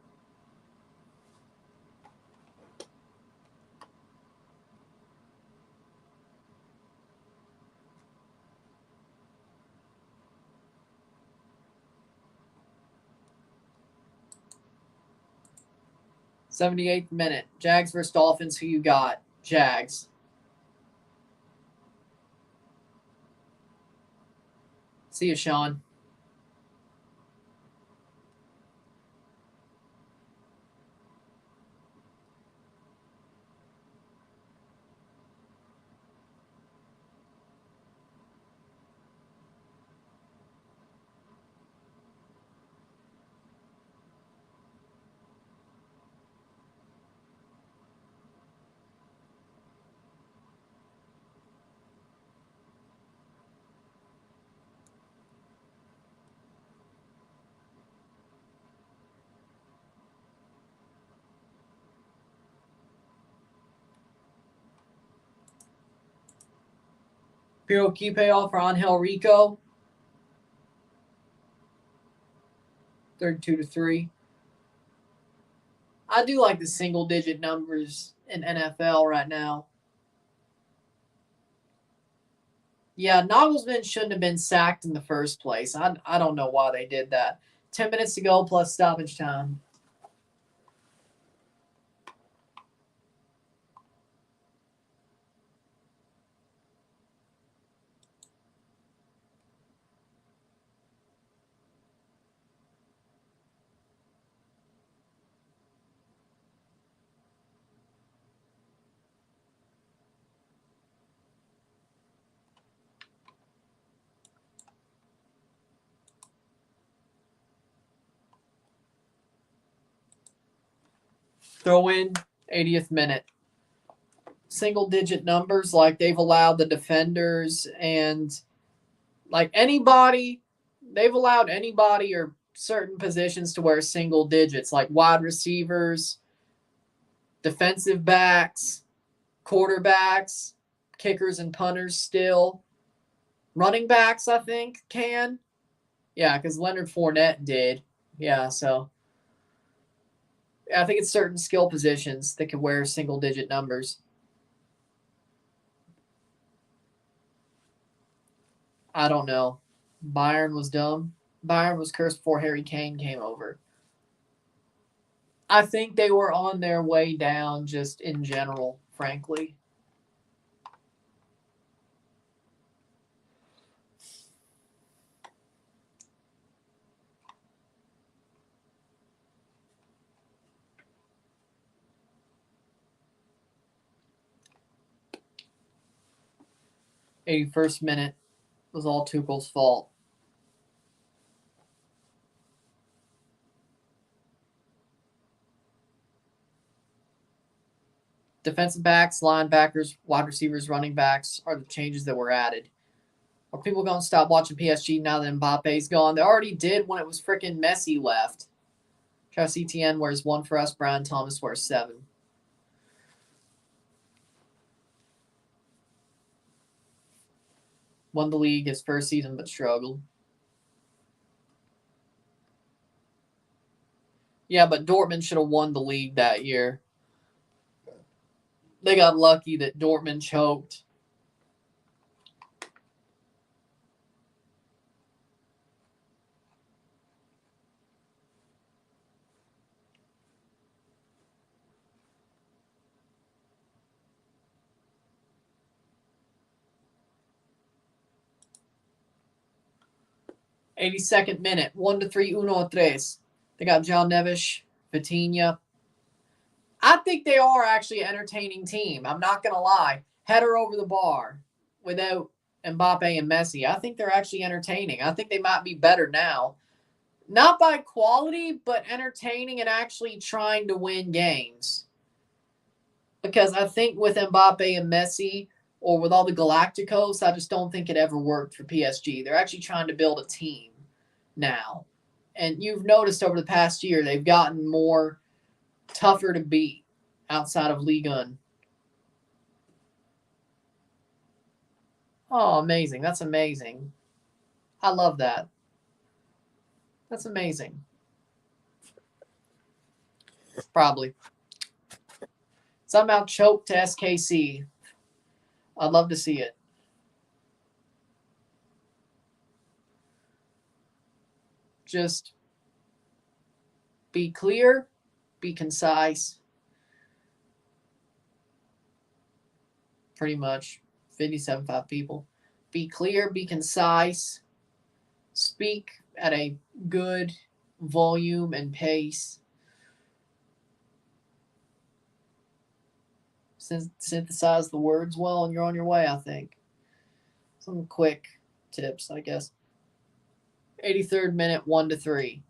'78th minute. Jags versus Dolphins. Who you got? Jags. See you, Sean. Piro Kipeoff for Angel Rico. 32-3. I do like the single-digit numbers in NFL right now. Yeah, Nagelsmann shouldn't have been sacked in the first place. I don't know why they did that. 10 minutes to go plus stoppage time. Throw in 80th minute. Single digit numbers, like they've allowed the defenders and like anybody, they've allowed anybody or certain positions to wear single digits, like wide receivers, defensive backs, quarterbacks, kickers and punters still. Running backs, I think, can. Yeah, because Leonard Fournette did. Yeah, so I think it's certain skill positions that can wear single digit numbers. I don't know. Byron was dumb. Byron was cursed before Harry Kane came over. I think they were on their way down just in general, frankly. '81st minute was all Tuchel's fault. Defensive backs, linebackers, wide receivers, running backs are the changes that were added. Are people going to stop watching PSG now that Mbappe's gone? They already did when it was freaking Messi left. Travis Etienne wears 1 for us. Brian Thomas wears 7. Won the league his first season but struggled. Yeah, but Dortmund should have won the league that year. They got lucky that Dortmund choked. '82nd minute, 1-3, 1-3. They got John Neves, Vitinha. I think they are actually an entertaining team. I'm not going to lie. Header over the bar without Mbappe and Messi. I think they're actually entertaining. I think they might be better now. Not by quality, but entertaining and actually trying to win games. Because I think with Mbappe and Messi, or with all the Galacticos, I just don't think it ever worked for PSG. They're actually trying to build a team now. And you've noticed over the past year, they've gotten more tougher to beat outside of Liga. Oh, amazing. That's amazing. I love that. That's amazing. Probably. Somehow choked to SKC. I'd love to see it. Just be clear, be concise. Pretty much 57.5 people. Be clear, be concise. Speak at a good volume and pace. Synthesize the words well, and you're on your way, I think. Some quick tips, I guess. 83rd minute, 1-3.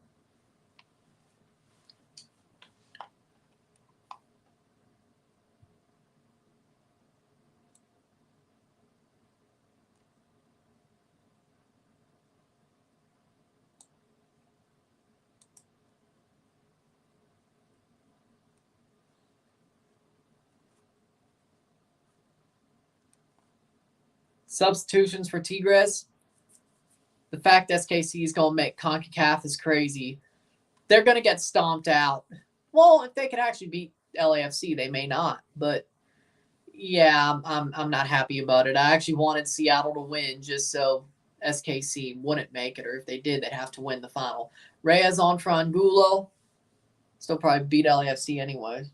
Substitutions for Tigres. The fact SKC is going to make CONCACAF is crazy. They're going to get stomped out. Well, if they could actually beat LAFC, they may not. But yeah, I'm not happy about it. I actually wanted Seattle to win just so SKC wouldn't make it, or if they did, they'd have to win the final. Reyes on for Angulo. Still probably beat LAFC anyways.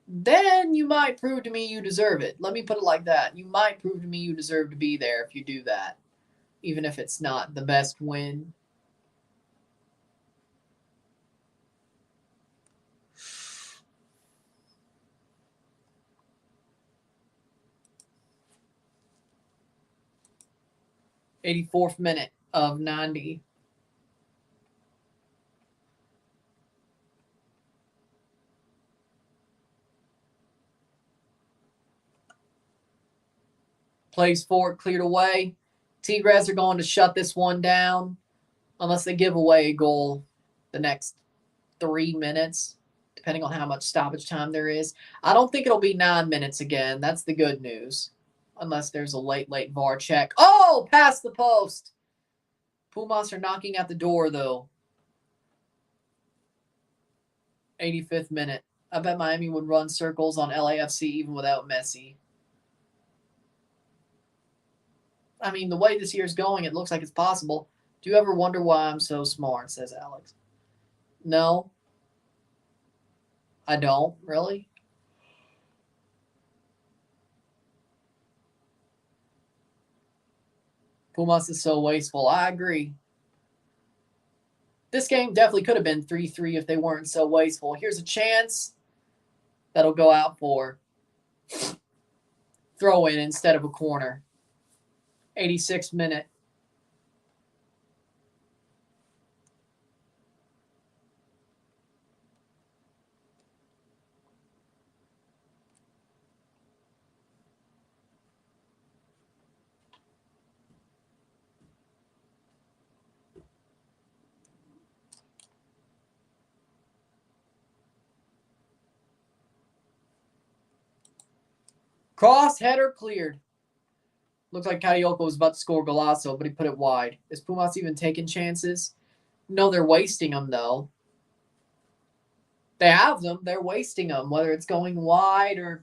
Then you might prove to me you deserve it. Let me put it like that. You might prove to me you deserve to be there if you do that, even if it's not the best win. '84th minute of 90. Plays forward, cleared away. Tigres are going to shut this one down unless they give away a goal the next 3 minutes, depending on how much stoppage time there is. I don't think it'll be 9 minutes again. That's the good news. Unless there's a late VAR check. Oh, past the post. Pumas are knocking at the door, though. 85th minute. I bet Miami would run circles on LAFC even without Messi. I mean, the way this year's going, it looks like it's possible. Do you ever wonder why I'm so smart, says Alex. No. I don't, really. Pumas is so wasteful. I agree. This game definitely could have been 3-3 if they weren't so wasteful. Here's a chance that'll go out for throw in instead of a corner. 86th minute. Cross header cleared. Looked like Carioca was about to score Golasso, but he put it wide. Is Pumas even taking chances? No, they're wasting them, though. They have them. They're wasting them, whether it's going wide or...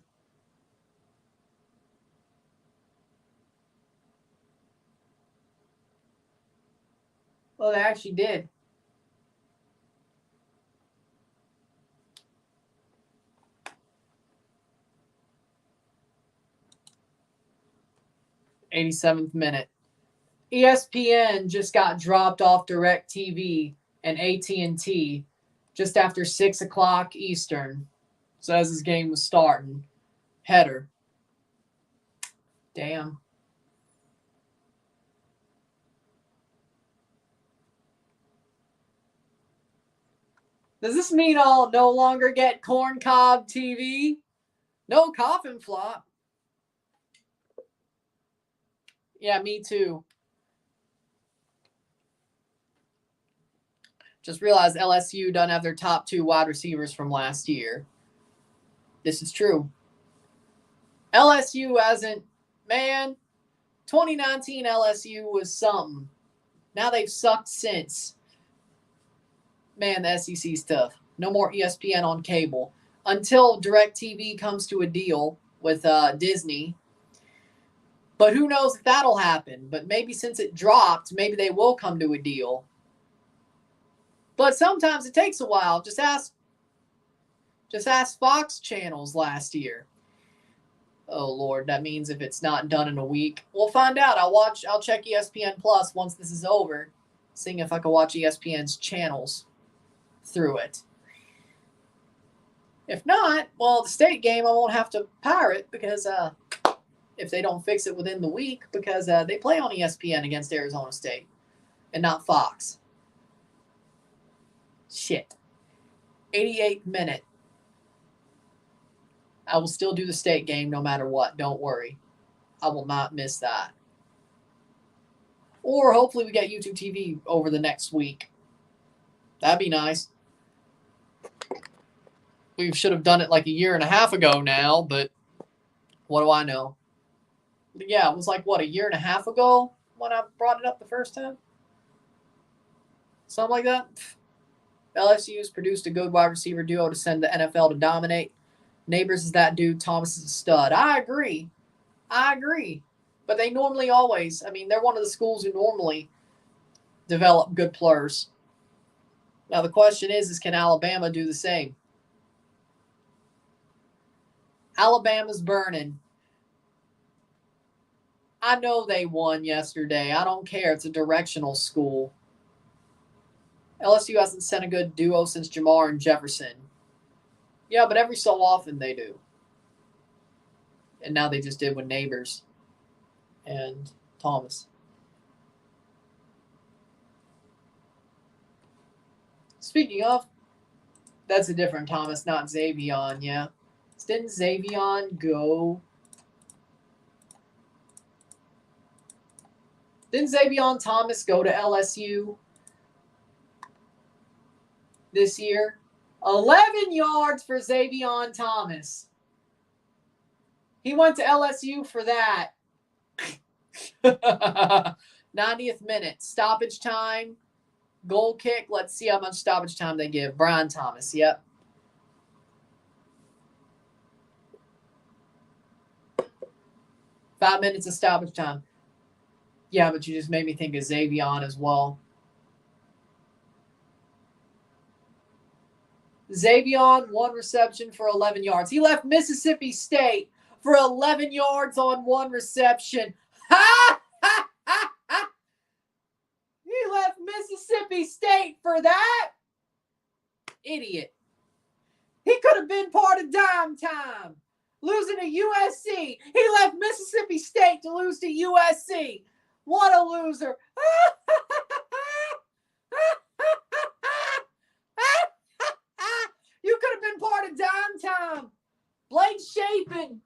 Well, they actually did. '87th minute. ESPN just got dropped off DirecTV and AT&T just after 6 o'clock Eastern. So as this game was starting. Header. Damn. Does this mean I'll no longer get corncob TV? No coffin flop. Yeah, me too. Just realized LSU doesn't have their top 2 wide receivers from last year. This is true. LSU hasn't, man, 2019 LSU was something. Now they've sucked since. Man, the SEC's tough. No more ESPN on cable. Until DirecTV comes to a deal with Disney. But who knows if that'll happen. But maybe since it dropped, maybe they will come to a deal. But sometimes it takes a while. Just ask Fox channels last year. Oh, Lord, that means if it's not done in a week. We'll find out. I'll check ESPN Plus once this is over, seeing if I can watch ESPN's channels through it. If not, well, the state game I won't have to pirate because if they don't fix it within the week, because they play on ESPN against Arizona State and not Fox. Shit. 88th minute. I will still do the state game no matter what. Don't worry. I will not miss that. Or hopefully we get YouTube TV over the next week. That'd be nice. We should have done it like a year and a half ago now, but what do I know? But yeah, it was like, what, a year and a half ago when I brought it up the first time? Something like that. LSU's produced a good wide receiver duo to send the NFL to dominate. Neighbors is that dude. Thomas is a stud. I agree. But they normally always, they're one of the schools who normally develop good players. Now the question is can Alabama do the same? Alabama's burning. I know they won yesterday. I don't care. It's a directional school. LSU hasn't sent a good duo since Jamar and Jefferson. Yeah, but every so often they do. And now they just did with Neighbors and Thomas. Speaking of, that's a different Thomas, not Xavion, yeah. Didn't Xavion go? Didn't Xavion Thomas go to LSU this year? 11 yards for Xavion Thomas. He went to LSU for that. 90th minute. Stoppage time. Goal kick. Let's see how much stoppage time they give. Brian Thomas. Yep. Five minutes of stoppage time. Yeah, but you just made me think of Xavion as well. Xavion, 1 reception for 11 yards. He left Mississippi State for 11 yards on 1 reception. Ha! Ha! Ha! Ha! He left Mississippi State for that? Idiot. He could have been part of dime time. Losing to USC. He left Mississippi State to lose to USC. What a loser. You could have been part of dime time. Blake Shapen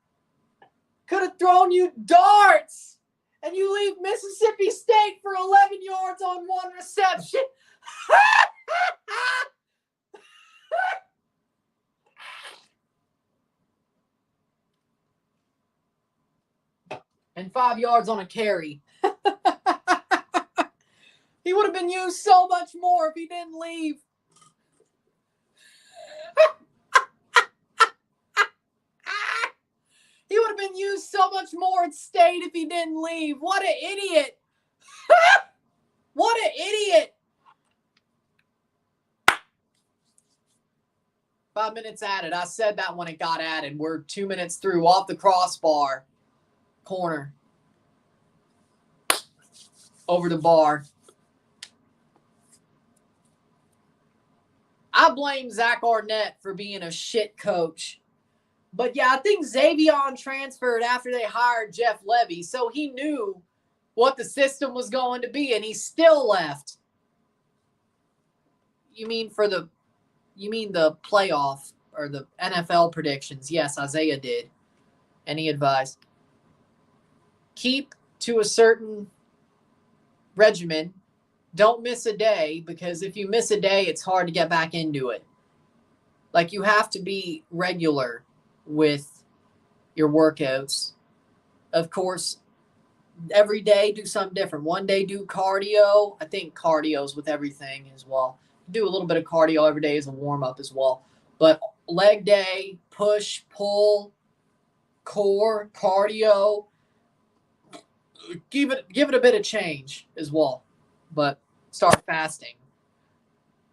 could have thrown you darts. And you leave Mississippi State for 11 yards on 1 reception. And 5 yards on a carry. He would have been used so much more if he didn't leave. would have been used so much more at State if he didn't leave. What an idiot. What an idiot. 5 minutes added. I said that when it got added. We're 2 minutes through. Off the crossbar. Corner. Over the bar. I blame Zach Arnett for being a shit coach. But yeah, I think Xavion transferred after they hired Jeff Levy, so he knew what the system was going to be, and he still left. You mean the playoff or the NFL predictions? Yes, Isaiah did. Any advice? Keep to a certain regimen. Don't miss a day, because if you miss a day, it's hard to get back into it. Like, you have to be regular with your workouts. Of course, every day do something different. One day do cardio. I think cardio's with everything as well. Do a little bit of cardio every day as a warm-up as well. But leg day, push, pull, core, cardio. Give it a bit of change as well. But start fasting.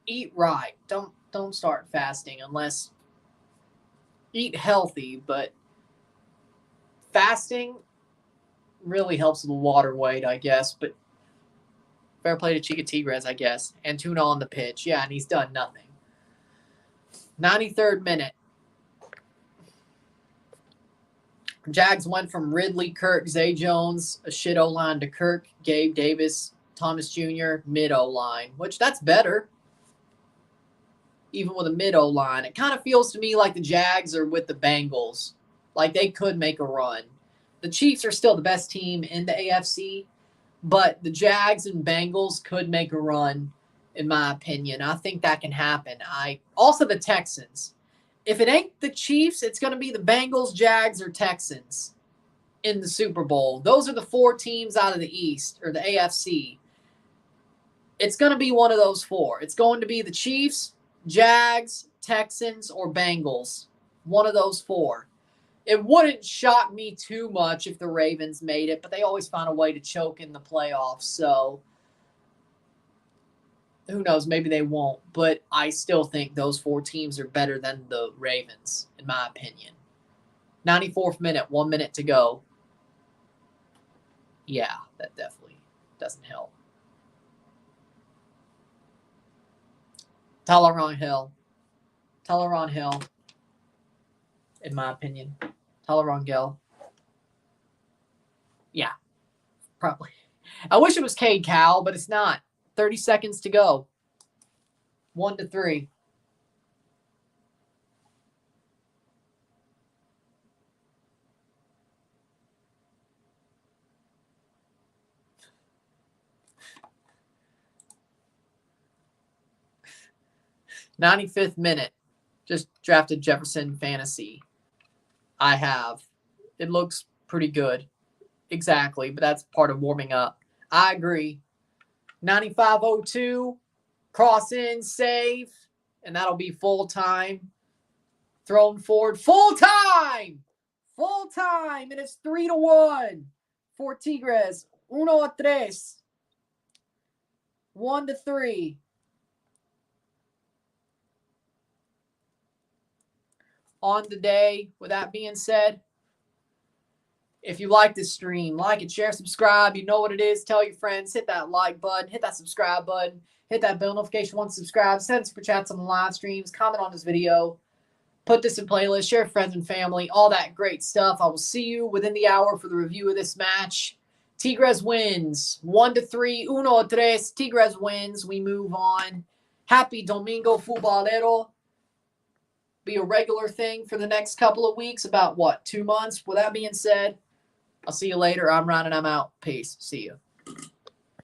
Eat right. Don't start fasting unless eat healthy, but fasting really helps with the water weight, I guess. But fair play to Chica Tigres, I guess. Antuna on the pitch. Yeah, and he's done nothing. 93rd minute. Jags went from Ridley, Kirk, Zay Jones, a shit O-line, to Kirk, Gabe Davis, Thomas Jr., mid O-line, which that's better. Even with a mid O-line. It kind of feels to me like the Jags are with the Bengals. Like they could make a run. The Chiefs are still the best team in the AFC, but the Jags and Bengals could make a run, in my opinion. I think that can happen. Also the Texans. If it ain't the Chiefs, it's going to be the Bengals, Jags, or Texans in the Super Bowl. Those are the 4 teams out of the East, or the AFC. It's going to be one of those 4. It's going to be the Chiefs, Jags, Texans, or Bengals. One of those 4. It wouldn't shock me too much if the Ravens made it, but they always find a way to choke in the playoffs. So who knows? Maybe they won't. But I still think those 4 teams are better than the Ravens, in my opinion. 94th minute, 1 minute to go. Yeah, that definitely doesn't help. Tyler Hill, in my opinion. Tyler. Yeah, probably. I wish it was Cade Cowell, but it's not. 30 seconds to go. 1-3. '95th minute. Just drafted Jefferson Fantasy. I have. It looks pretty good. Exactly, but that's part of warming up. I agree. 95-02. Cross in, save, and that'll be full time. Thrown forward, full time, and it's 3-1 for Tigres. 1-3, 1-3. On the day. With that being said, if you like this stream, like it, share, subscribe. You know what it is. Tell your friends. Hit that like button. Hit that subscribe button. Hit that bell notification once subscribe. Send super chats on the live streams. Comment on this video. Put this in playlist. Share with friends and family. All that great stuff. I will see you within the hour for the review of this match. Tigres wins. 1-3. 1-3. Tigres wins. We move on. Happy Domingo Futbolero. Be a regular thing for the next couple of weeks. About, 2 months? With that being said, I'll see you later. I'm Ryan and I'm out. Peace. See you.